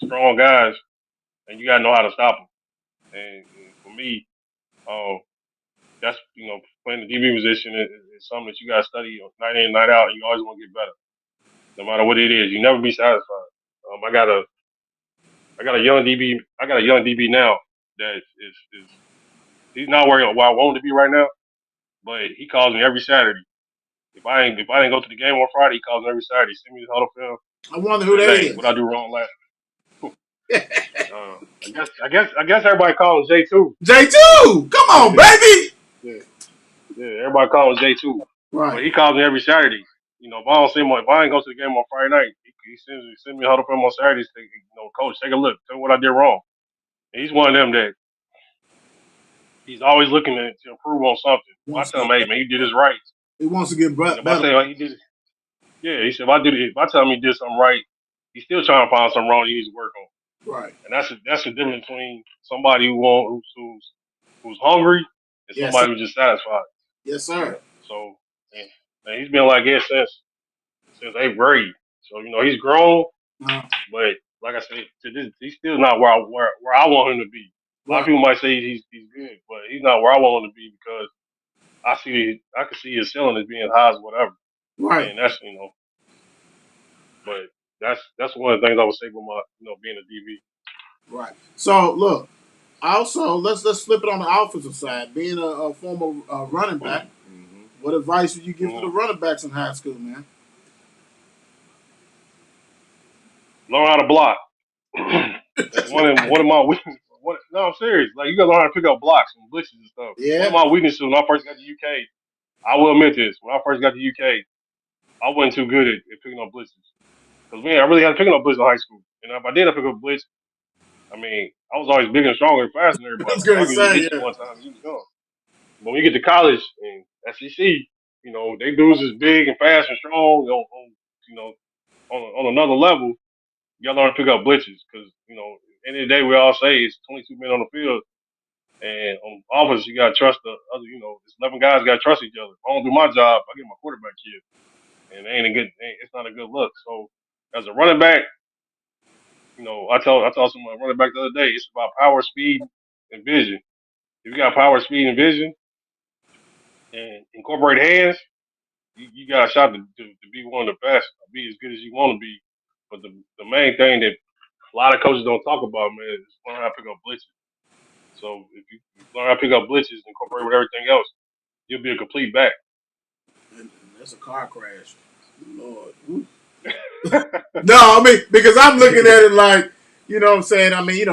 strong guys, and you gotta know how to stop them. And for me, um, that's playing the DB position is something that you gotta study night in, night out. And you always want to get better, no matter what it is. You never be satisfied. I got a young DB. I got a young DB now that is he's not where I want him to be right now, but he calls me every Saturday. If I didn't go to the game on Friday, he calls me every Saturday. Send me the huddle film. I wonder who Says, that hey, what I is. do wrong last? I guess everybody calls him J2. J2, come on, Yeah, baby. yeah, yeah. Everybody calls him J2, but Right. he calls me every Saturday. If I don't see him, if I ain't go to the game on Friday night, he send me a huddle film on Saturdays. Coach, take a look, tell me what I did wrong. And he's one of them that he's always looking to improve on something. If I Wants to tell him, get hey man, you did this right, he wants to get and if I better. say he did, yeah, he said if I tell him he did something right, he's still trying to find something wrong he needs to work on. Right. And that's the difference between somebody who's hungry and Yes, sir. somebody who's just satisfied. Yes, sir. So and he's been like this since eighth grade. So he's grown, Uh, but like I said, he's still not where I want him to be. A lot of right. people might say he's good, but he's not where I want him to be because I can see his ceiling as being high as whatever, Right. and that's but that's one of the things I would say with my being a DB. Right. So look. Also, let's flip it on the offensive side. Being a former running back, Mm-hmm. what advice would you give to the Mhm. running backs in high school, man? Learn how to block. That's one of my weaknesses. No, I'm serious. Like you gotta learn how to pick up blocks and blitzes and stuff. One of Yeah. my weaknesses when I first got to UK, I will admit this. When I first got to UK, I wasn't too good at picking up blitzes. Because man, I really had to pick up blitz in high school, and if I did pick up blitz, I mean, I was always bigger and stronger and faster than I everybody, was so I gonna could just say, hit you yeah. one time and you was gone. But when you get to college and SEC, they dudes is big and fast and strong on you know on another level. You gotta learn to pick up blitzes because end of the day we all say it's 22 men on the field, and on offense you gotta trust the other. It's 11 guys gotta trust each other. If I don't do my job, I get my quarterback killed, and it's not a good look. So as a running back, I told someone running back the other day, it's about power, speed, and vision. If you got power, speed, and vision, and incorporate hands, you got a shot to be one of the best, be as good as you want to be. But the main thing that a lot of coaches don't talk about, man, is learn how to pick up blitzes. So if you learn how to pick up blitzes and incorporate with everything else, you'll be a complete back. And that's a car crash. Lord. Ooh. No, I mean, because I'm looking at it like, you know what I'm saying? I mean,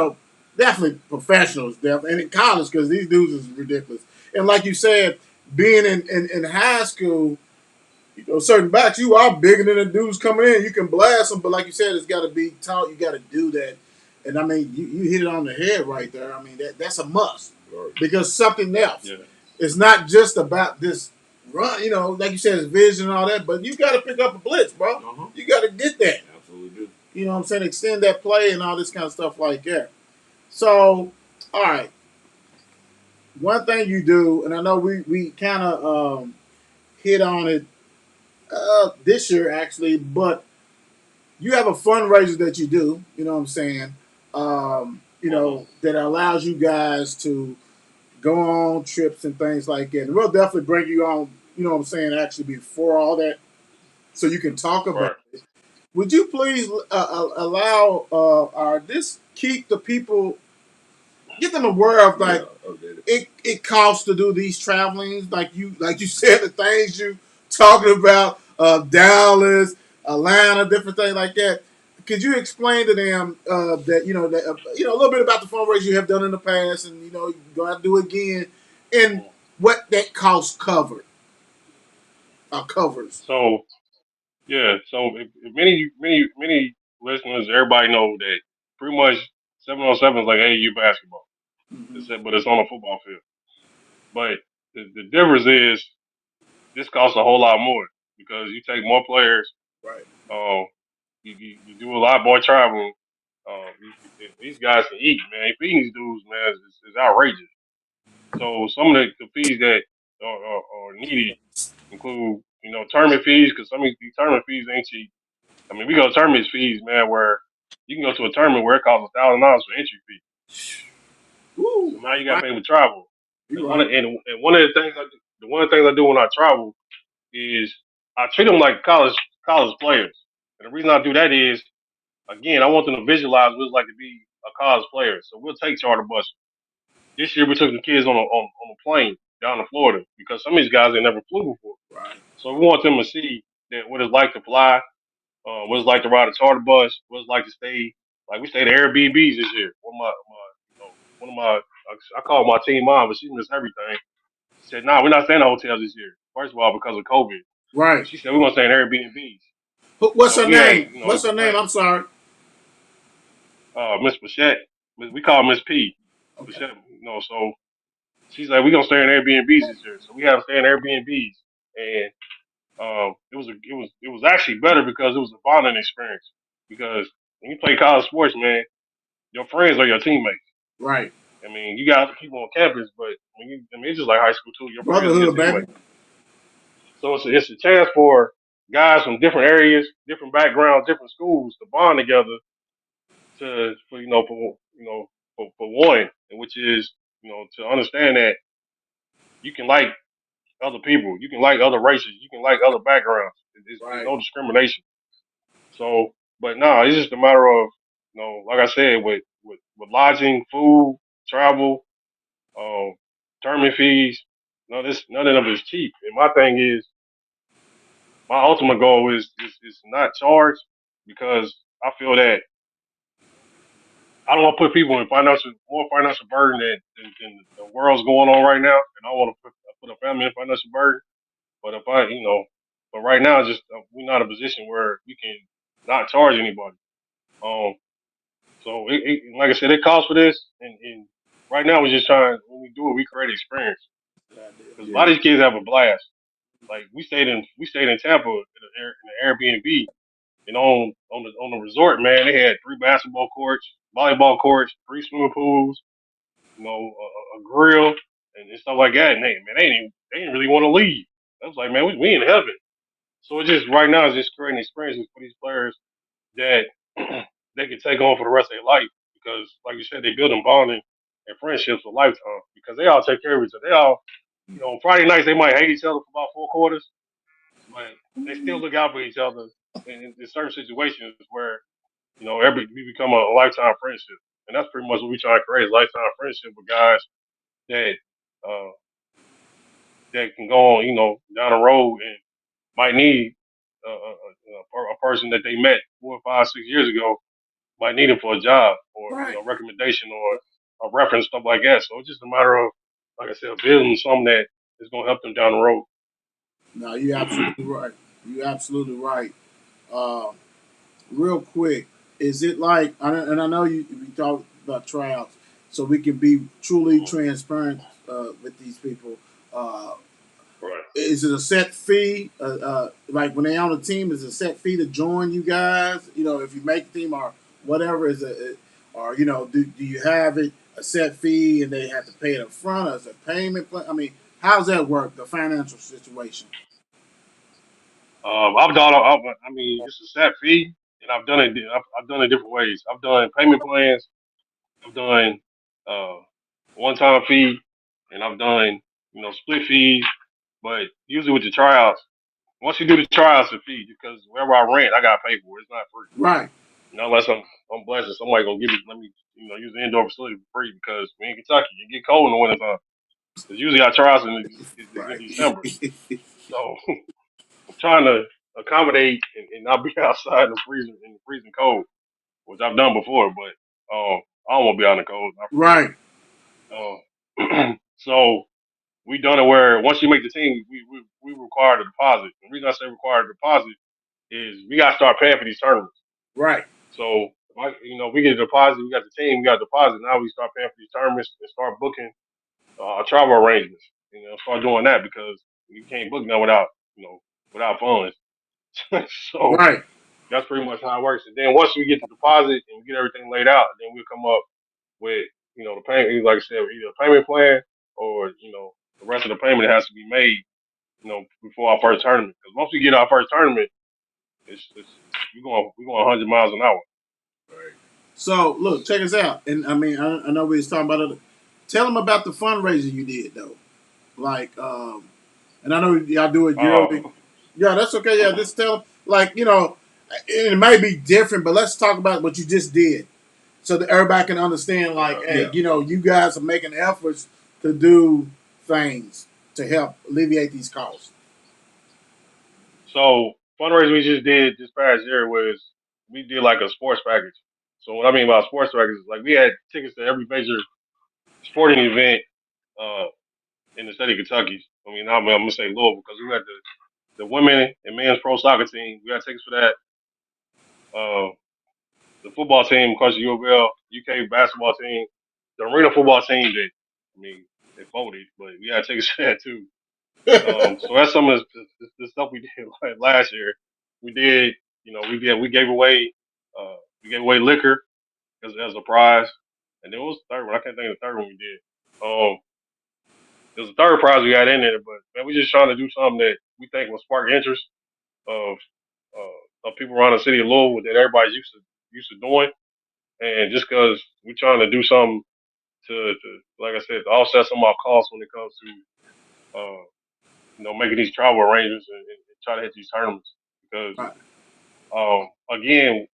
definitely professionals, definitely. And in college, because these dudes is ridiculous. And like you said, being in high school, certain backs, you are bigger than the dudes coming in. You can blast them, but like you said, it's got to be taught. You got to do that. And I mean, you hit it on the head right there. I mean, that's a must Right. because something else. Yeah. It's not just about this run. Like you said, it's vision and all that, but you got to pick up a blitz, bro. Uh-huh. You got to get that. Absolutely do. You know what I'm saying? Extend that play and all this kind of stuff like that. So, all right. One thing you do, and I know we kind of hit on it this year actually, but you have a fundraiser that you do. You know what I'm saying? Mhm. That allows you guys to go on trips and things like that. And we'll definitely bring you on. You know what I'm saying? Actually, before all that, so you can talk about Right. it. Would you please allow our this keep the people get them aware of Yeah, like updated. it costs to do these travelings like you said the things you talking about Dallas, Atlanta, different things like that. Could you explain to them that a little bit about the fundraiser you have done in the past and you're gonna have to do it again and Mhm. what that cost covers? So yeah, so if many listeners, everybody know that pretty much 7-on-7 is like AAU basketball. Mm-hmm. But it's on a football field. But the difference is this costs a whole lot more because you take more players. Right, Um, you do a lot more traveling. These guys can eat, man. Feeding these dudes, man, is outrageous. So some of the fees that are needed include, tournament fees, because some of these tournament fees ain't cheap. I mean, we go to tournament fees, man, where you can go to a tournament where it costs $1,000 for entry fee. woo, So now you got to right, pay for travel. you And right, one of the things I do when I travel is I treat them like college players. And the reason I do that is, again, I want them to visualize what it's like to be a college player. So we'll take charter buses. This year we took the kids on a plane down to Florida because some of these guys they never flew before. right, So we want them to see that what it's like to fly, what it's like to ride a charter bus, what it's like to stay. Like we stayed at Airbnbs this year. One of my I called my team mom, but she missed everything. She said, "Nah, we're not staying in hotels this year. First of all, because of COVID." right. But she said we're gonna stay in Airbnbs. What's So her we had, name? What's her name? I'm sorry. Miss Bichette. We call her Miss P. Okay. Bichette, so she's like, we're gonna stay in Airbnbs this year. So we had to stay in Airbnbs, and it was actually better because it was a bonding experience. Because when you play college sports, man, your friends are your teammates. Right. I mean, you got other people on campus, but it's just like high school too. Your friends are your Brotherhood, baby. teammates. So it's a chance for guys from different areas, different backgrounds, different schools to bond together to for you know for you know for one, and which is to understand that you can like other people, you can like other races, you can like other backgrounds. There's Right. no discrimination. So, but no, it's just a matter of like I said, with lodging, food, travel, um, tournament fees. None of it is cheap. And my thing is, my ultimate goal is not charge because I feel that I don't want to put people in more financial burden than the world's going on right now, and I want to put a family in financial burden. But but right now, just we're not in a position where we can. not charge anybody. Um, so like I said, it costs for this, and right now we're just trying. When we do it, we create experience because a lot Yeah. of these kids have a blast. Like we stayed in Tampa in the Airbnb, and on the resort, man, they had 3 basketball courts, volleyball courts, 3 swimming pools, a grill and stuff like that. And they didn't really want to leave. I was like, man, we in heaven. So it just right now is just creating experiences for these players that they can take on for the rest of their life because, like you said, they build them bonding and friendships for lifetime because they all take care of each other. They all, on Friday nights they might hate each other for about 4 quarters, but they still look out for each other in certain situations where every we become a lifetime friendship, and that's pretty much what we try to create: is lifetime friendship with guys that uh, that can go on, down the road and might need a person that they met 4, 5, 6 years ago might need him for a job or Right. recommendation or a reference, stuff like that. So it's just a matter of, like I said, building something that is going to help them down the road. No, you're absolutely right. You're absolutely right. Uh, Real quick, is it like? And I know you we talk about tryouts, so we can be truly Mhm. transparent with these people. Uh, Right. is it a set fee? Like when they on the team, is it a set fee to join you guys? If you make the team or whatever, or do you have it a set fee and they have to pay it up front as a payment plan? I mean, how's that work? The financial situation. I've done. I mean, it's a set fee, and I've done it different ways. I've done payment plans. I've done uh, one-time fee, and I've done split fees. But usually with the tryouts, once you do the tryouts, it's a fee because wherever I rent, I got to pay for it. It's not free. Right. Unless I'm blessed and somebody gonna let me use the indoor facility for free because we in Kentucky, it get cold in the wintertime. Because usually our tryouts in Right. December. So I'm trying to accommodate and not be outside in the freezing cold, which I've done before, but I don't want to be out in the cold, not for real. Right. So we done it where once you make the team, we require a deposit. The reason I say require a deposit is we got to start paying for these tournaments. Right. So, we get a deposit, we got the team, we got a deposit. Now we start paying for these tournaments and start booking travel arrangements. Start doing that because you can't book now without funds. So Right. that's pretty much how it works. And then once we get the deposit and we get everything laid out, then we'll come up with the payment. Like I said, either a payment plan or the rest of the payment has to be made before our first tournament. Because once we get our first tournament, it's we're going 100 miles an hour. So look, check us out. And I mean, I know we was talking about it. Tell them about the fundraiser you did though. Like, and I know y'all do it yearly. Um, Yeah, that's okay. Yeah, just tell them. Like, it may be different, but let's talk about what you just did, so that everybody can understand. Like, yeah. hey, you guys are making efforts to do things to help alleviate these costs. So fundraiser we just did this past year was we did like a sports package. So what I mean by sports package is like we had tickets to every major sporting event uh, in the state of Kentucky. I mean, I'm gonna say Louisville because we had the women and men's pro soccer team. We had tickets for that. Uh, the football team, of course, the U of L, UK basketball team, the arena football team that I mean they folded, but we had tickets for that too. So that's some of the stuff we did like last year. We did, we gave away liquor as a prize, and there was the third one. I can't think of the third one we did. There was a third prize we got in there, but man, we just trying to do something that we think will spark interest of of people around the city of Louisville that everybody's used to doing, and just because we're trying to do something to like I said, to offset some of our costs when it comes to making these travel arrangements and try to hit these tournaments. Because Right. again,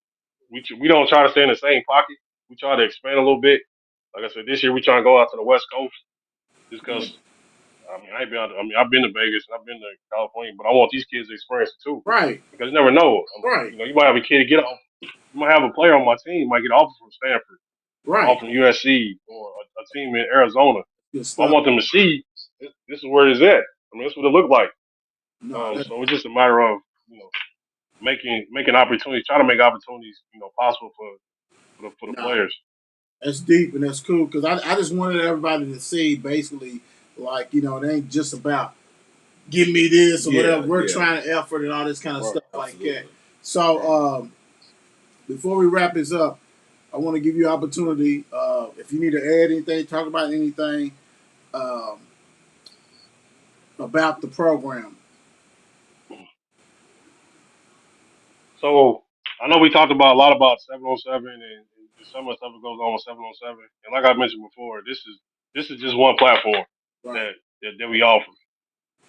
we don't try to stay in the same pocket. We try to expand a little bit. Like I said, this year we try to go out to the West Coast just because. I mean, I've been to Vegas and I've been to California, but I want these kids to experience it too Right. because you never know. Right. You might have a kid get off. You might have a player on my team might get offered from Stanford or Right. off from USC or a team in Arizona. Good I stuff. want them to see this is where it's at. I mean, that's what it looked like. No, So it's just a matter of making opportunities, trying to make opportunities, possible for the Nah, players. that's deep and that's cool because I just wanted everybody to see basically like it ain't just about give me this or whatever. Yeah, We're yeah, trying to effort and all this kind of Right. stuff like that. absolutely. So before we wrap this up, I want to give you opportunity. If you need to add anything, talk about anything um, about the program. So I know we talked about a lot about 7-on-7 and some of the stuff that goes on with 7-on-7. And like I mentioned before, this is just one platform Right, that we offer.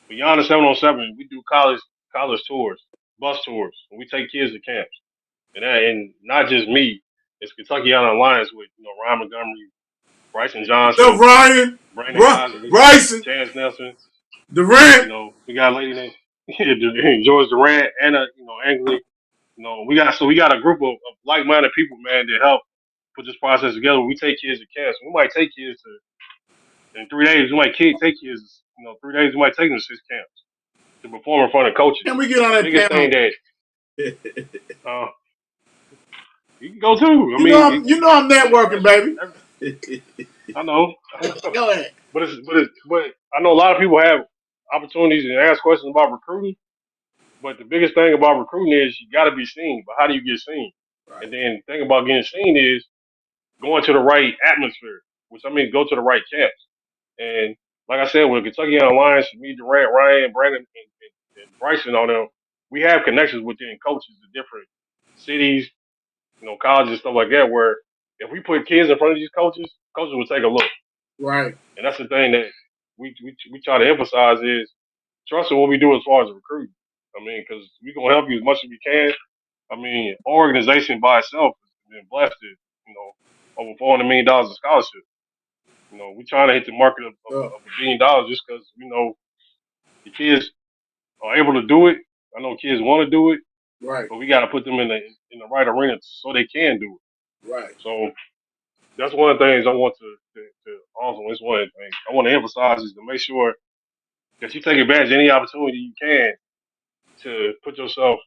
Beyond the 7-on-7, we do college tours, bus tours, and we take kids to camps. And not just me, it's Kentucky Out Alliance with Ryan Montgomery, Bryson what's up, Johnson, Ryan? Brandon Cosby, Bryson, Chance Nelson. Durant, We got a lady named George Durant, Anna, Angley. We got a group of like-minded people, man, that help put this process together. We take kids to camps. We might take kids in 3 days. We might take kids, 3 days. We might take them to 6 camps to perform in front of coaches. can we get on The that biggest thing panel? that uh, you can go to. I You know mean, I'm networking, baby. every, I know, Go ahead. but I know a lot of people have opportunities and ask questions about recruiting. But the biggest thing about recruiting is you got to be seen. But how do you get seen? Right, And then the thing about getting seen is going to the right atmosphere, which I mean go to the right camps. And like I said, with Kentucky Alliance, me, Durant, Ryan, Brandon, and Bryson on them, we have connections within coaches in different cities, colleges and stuff like that. Where if we put kids in front of these coaches, coaches will take a look. right, And that's the thing that we try to emphasize is trust in what we do as far as recruiting. I mean, because we gonna help you as much as we can. I mean, our organization by itself has been blessed with, over $400 million in scholarship. We trying to hit the market of $1 billion just because the kids are able to do it. I know kids want to do it, right, but we got to put them in the right arena so they can do it. right, So that's one of the things I want to also. It's one of the things I want to emphasize is to make sure that you take advantage of any opportunity you can to put yourself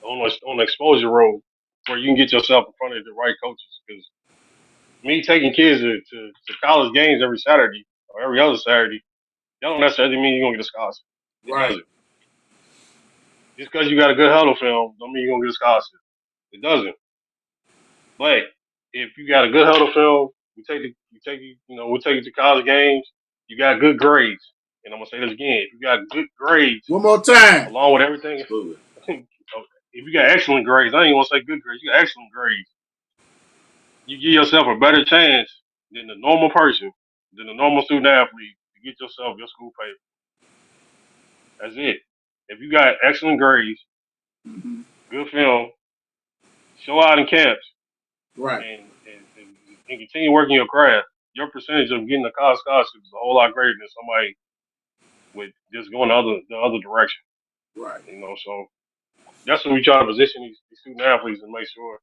on the exposure road where you can get yourself in front of the right coaches. Because me taking kids to college games every Saturday or every other Saturday, that don't necessarily mean you're gonna get a scholarship. It right, doesn't. Just because you got a good huddle film, don't mean you're gonna get a scholarship. It doesn't. But if you got a good huddle film, we'll take you to college games. You got good grades, and I'm gonna say this again: if you got good grades one more time. along with everything, Absolutely. if you got excellent grades, I ain't gonna say good grades. You got excellent grades. You give yourself a better chance than the normal person, than the normal student athlete to get yourself your school paid. That's it. If you got excellent grades, Hmm. good film, show out in camps, Right, and continue working your craft, your percentage of getting a college scholarship is a whole lot greater than somebody with just going the other direction. right, So that's what we try to position these student athletes and make sure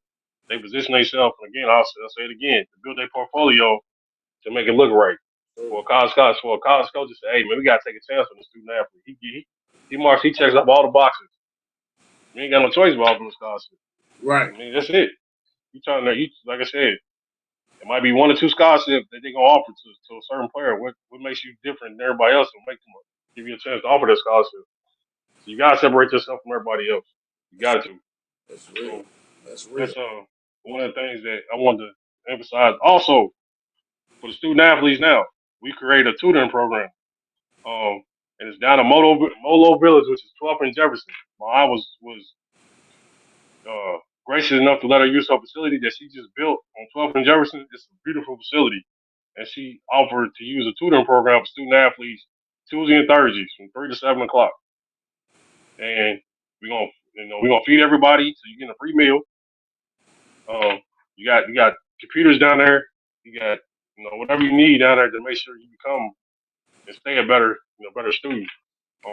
they position themselves. And again, I'll say it again to build their portfolio to make it look right. For a college coach to say, hey man, we gotta take a chance on the student athlete. He checks up all the boxes. You ain't got no choice about offering a scholarship. right, I mean, that's it. You trying to like I said, it might be one or two scholarships that they gonna offer to a certain player. What makes you different than everybody else and make them give you a chance to offer that scholarship. So you gotta separate yourself from everybody else. You got to. that's real. So That's that's real. one of the things that I wanted to emphasize. Also, for the student athletes now, we created a tutoring program. And it's down in Molo Village, which is 12th and Jefferson. My aunt was gracious enough to let her use her facility that she just built on 12th and Jefferson. It's a beautiful facility, and she offered to use a tutoring program for student athletes Tuesday and Thursdays from 3 to 7 o'clock. And we're gonna we're gonna feed everybody, so you get a free meal. You got computers down there. You got whatever you need down there to make sure you become and stay a better student.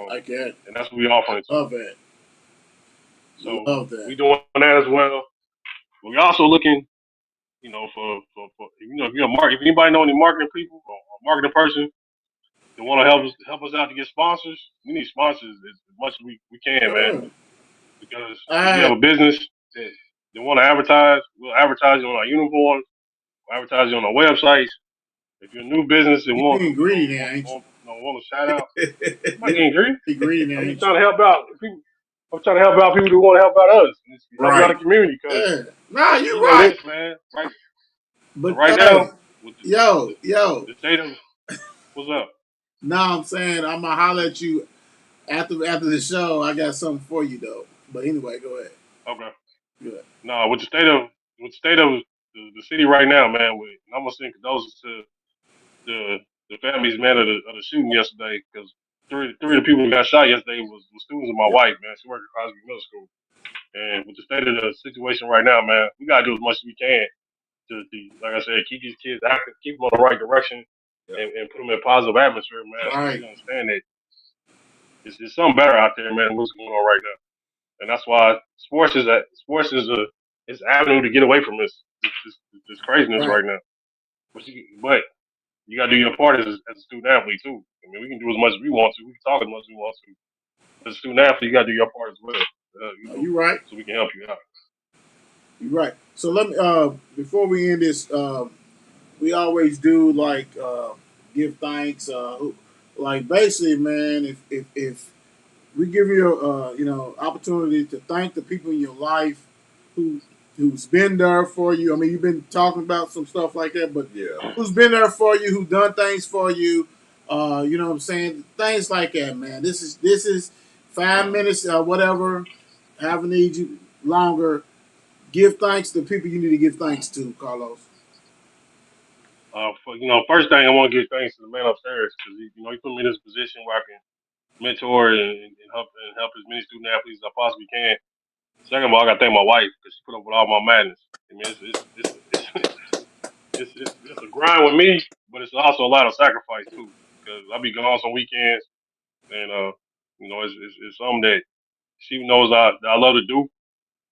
Like that. And that's what we offering too. Love that. So Love that. we doing that as well. We also looking, for if you're if anybody know any marketing people or a marketing person that want to help us out to get sponsors, we need sponsors as much as we can, man. Yeah. because if you have I a business that they want to advertise, we'll advertise you on our uniforms, we'll advertise you on our websites. If you're a new business and you want, being greedy there, ain't you? want a shout out, I'm not getting greedy. You greedy there, I'm just ain't you? trying to help out people. I'm trying to help out people who want to help out us. And help out the Right. community because Yeah. Nah, you you know right. this, man. Right, But right hey, now with yo, yo. the state of what's up? Now I'm saying I'm gonna holler at you after the show. I got something for you though. But anyway, go ahead. Okay. Go ahead. No, with the state of the city right now, man. And I'm gonna send condolences to the the families, man, of the shooting yesterday because three of the people who got shot yesterday was students of my Yep. wife, man. She worked at Crosby Middle School, and with the state of the situation right now, man, we gotta do as much as we can to like I said, keep these kids active, keep them on the right direction, Yeah. and put them in a positive atmosphere, man, so Right. they understand that it's something better out there, man. Than what's going on right now, and that's why sports is a it's an avenue to get away from this craziness Right. right now. But you got to do your part as a student athlete too. I mean, we can do as much as we want to. We can talk as much as we want to. As a student athlete, you got to do your part as well. You right. So we can help you out. You right. So let me before we end this, we always do like give thanks. Like basically, man, if we give you opportunity to thank the people in your life who who's been there for you. I mean, you've been talking about some stuff like that, but Yeah. who's been there for you, who done things for you, you know what I'm saying? Things like that, man. This is 5 minutes, whatever. Haven't need you longer. Give thanks to people you need to give thanks to, Carlos. First thing I want to give thanks to the man upstairs because he put me in this position where I can mentor and help as many student athletes as I possibly can. Second of all, I got to thank my wife because she put up with all my madness. I mean, it's a grind with me, but it's also a lot of sacrifice too because I be gone some weekends and it's something that she knows that I love to do,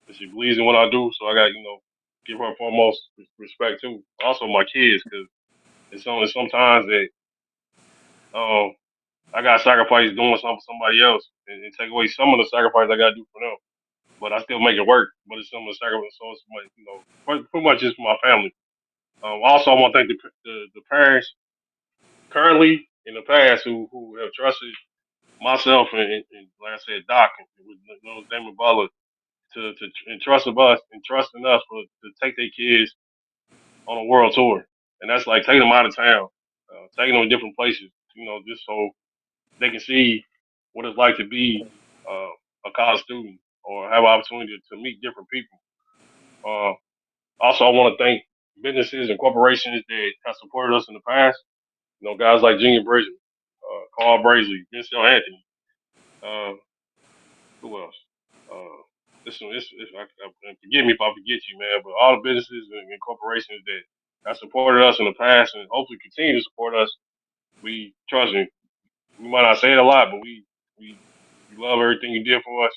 and she believes in what I do. So I got give her foremost respect too. Also my kids, because it's only sometimes that um I got to sacrifice doing something for somebody else and take away some of the sacrifice I got to do for them. But I still make it work. But it's some of the sacrifice. So it's like, pretty much just for my family. Also, I want to thank the parents currently in the past who have trusted myself and like I said, Doc and with Damon Butler to entrusting us to take their kids on a world tour, and that's like taking them out of town, taking them to different places, just so they can see what it's like to be a college student or have an opportunity to meet different people. Uh, Also, I want to thank businesses and corporations that have supported us in the past. Guys like Junior Bridges, Carl Brazley, Vincent Anthony. Uh, who else? Uh, forgive me if I forget you, man, but all the businesses and corporations that have supported us in the past and hopefully continue to support us, we trust me. We might not say it a lot, but we we love everything you did for us,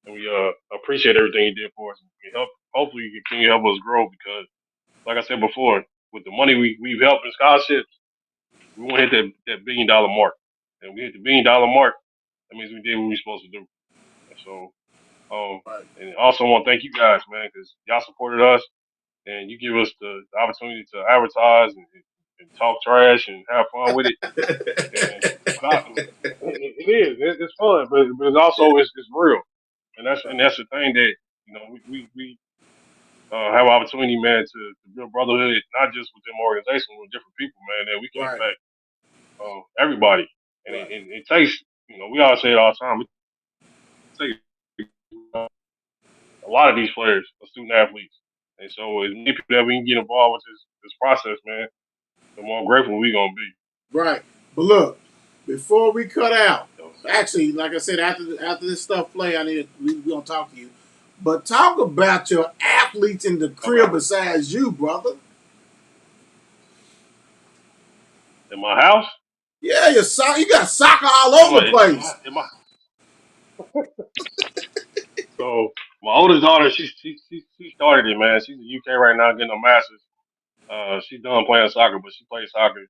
and we appreciate everything you did for us. We help. Hopefully, you continue to help us grow because, like I said before, with the money we've helped in scholarships, we want to hit that $1 billion mark, and we hit the $1 billion mark. That means we did what we were supposed to do. And so, Right. and also want to thank you guys, man, because y'all supported us and you give us the opportunity to advertise and talk trash and have fun with it. And it is, it's fun, but it's also it's real, and that's the thing that we have an opportunity, man, to build brotherhood, not just within my organization, with different people, man, that we can Right. impact everybody. And Right. it takes, we all say it all the time, it takes a lot of these players are student athletes. And so as many people that we can get involved with this process, man, the more grateful we gonna be. Right. But look, before we cut out, So, actually, like I said, after this stuff play, we gonna talk to you. But talk about your athletes in the okay. crib besides you, brother. In my house, Yeah, you got soccer all you talking over the about place. so my oldest daughter, she started it, man. She's in the UK right now getting a master's. She's done playing soccer, but she plays soccer.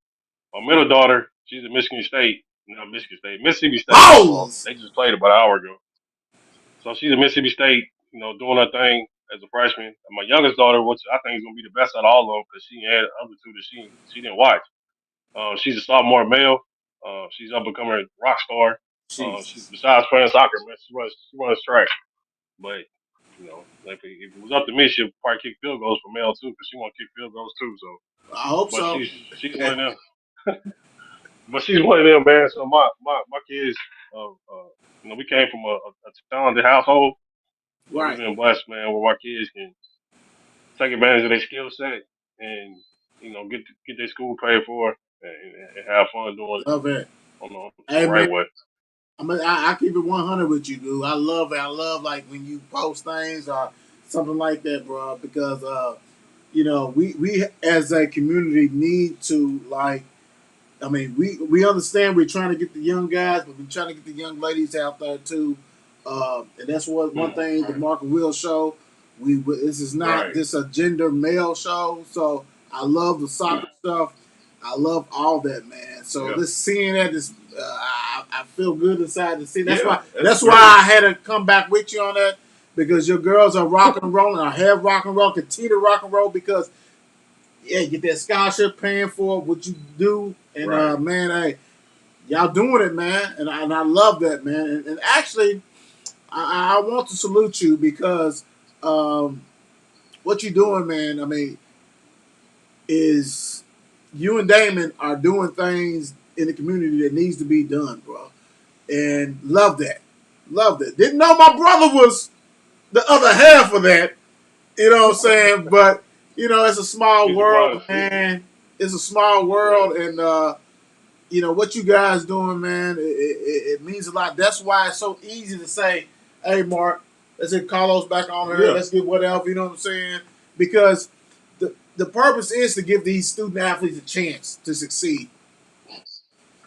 My middle daughter, she's at Michigan State, not Michigan State, Mississippi State football. Balls. They just played about an hour ago. So she's at Mississippi State, doing her thing as a freshman. And my youngest daughter, which I think is gonna be the best out of all of them, because she had other two that she didn't watch. She's a sophomore male. She's up becoming a rock star. She Jesus. besides playing soccer, man, she runs track. But like if it was up to me, she'd probably kick field goals for male too, because she want to kick field goals too. So, I hope but so. she's one of them. But she's one of them, man. So my kids, we came from a talented household, so we've Right. been blessed, man, where our kids can take advantage of their skill set and get their school paid for and have fun doing it Love it. the Hey man, right way. I keep it 100 with you, dude. I love it. I love like when you post things or something like that, bro. Because we as a community need to like. I mean, we understand we're trying to get the young guys, but we're trying to get the young ladies out there too. And that's what one thing the Mark and Will show. This is not Right. this a gender male show. So I love the soccer stuff. I love all that, man. So Yeah. this seeing that is, I feel good inside to see. That's Yeah, why. that's That's great. why I had to come back with you on that because your girls are rock and rolling. I have rock and roll, continue to rock and roll because get that scholarship paying for what you do, and Right. man, hey, y'all doing it, man, and I love that, man. And actually, I want to salute you because what you're doing, man. I mean, is you and Damon are doing things in the community that needs to be done, bro, and love that, love that. Didn't know my brother was the other half of that. You know what I'm saying? But it's a small He's the world, brother. man. It's a small world, and what you guys doing, man. It means a lot. That's why it's so easy to say, "Hey, Mark, let's get Carlos back on here. Yeah. Let's get whatever." You know what I'm saying? Because the purpose is to give these student athletes a chance to succeed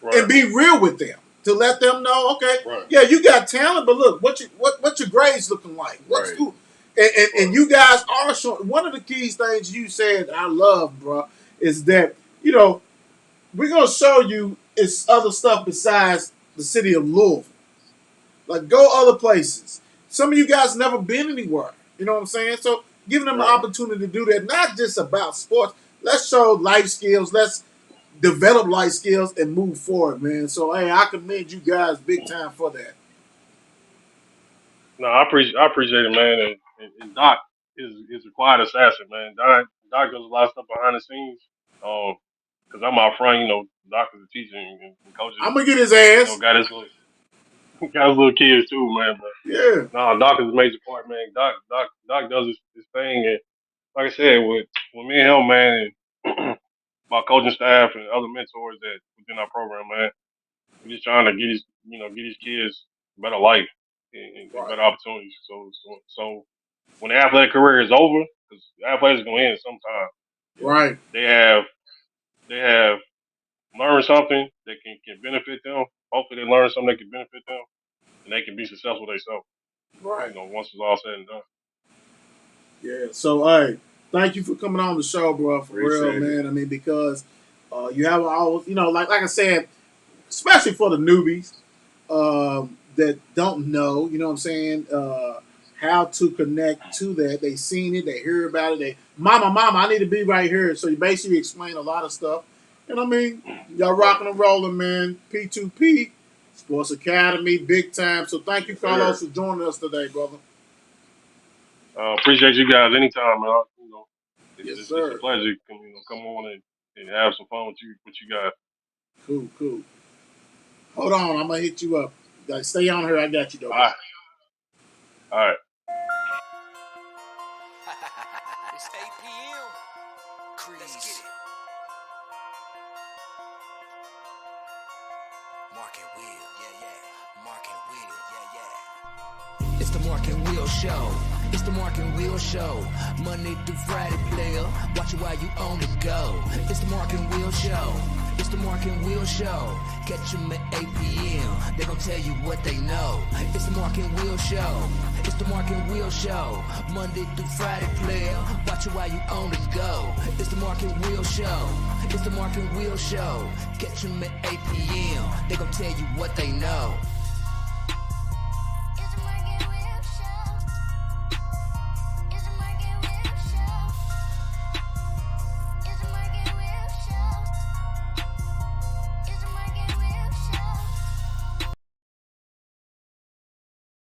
Right. and be real with them. To let them know, okay, Right. yeah, you got talent, but look, what your grades looking like? What Right. school? And you guys are showing. One of the key things you said I love, bro, is that we're gonna show you it's other stuff besides the city of Louisville. Like go other places. Some of you guys never been anywhere. You know what I'm saying? So giving them Right. an opportunity to do that, not just about sports. Let's show life skills. Let's develop life skills and move forward, man. So hey, I commend you guys big time for that. No, I appreciate it, man. And Doc is a quiet assassin, man. Doc does a lot of stuff behind the scenes. Because I'm out front, Doc is a teacher and coaches. I'm gonna get his ass. Got his little kids too, man. But Yeah, no, Doc is a major part, man. Doc does his thing, and like I said, with me and him, man, and my coaching staff and other mentors that within our program, man, we're just trying to get his kids a better life and right, better opportunities. So when the athletic career is over, because athletics is gonna end sometime, right, they have learned something that can benefit them. Hopefully, they learn something that can benefit them, and they can be successful themselves. right. Once it's all said and done. Yeah. So hey, thank you for coming on the show, bro. For real, Appreciate it. man. I mean, because you have always, like I said, especially for the newbies that don't know, you know what I'm saying, how to connect to that. They seen it, they hear about it. They, mama, I need to be right here. So you basically explain a lot of stuff. And I mean, y'all rocking and rolling, man. P2P Sports Academy, big time. So thank you, Yes, Carlos, sir. for joining us today, brother. Appreciate you guys anytime, man. Yes, It's a sir. pleasure. Come on and have some fun with you guys. Cool, cool. Hold on, I'm gonna hit you up. Like, stay on here. I got you, though. All right, all right. It's 8 p.m. Let's get it. Mark and Will, yeah. Mark and Will, yeah. It's the Mark and Will Show. It's the Mark and Will Show. Monday through Friday, player. Watch it while you on the go. It's the Mark and Will Show. It's the Mark and Will Show. Catch them at 8 p.m. They gon' tell you what they know. It's the Mark and Will Show. It's the Mark and Will Show. Monday through Friday, player. Watch it while you on the go. It's the Mark and Will Show. It's the Mark and Will Show. Catch them at 8 p.m. They gon' tell you what they know.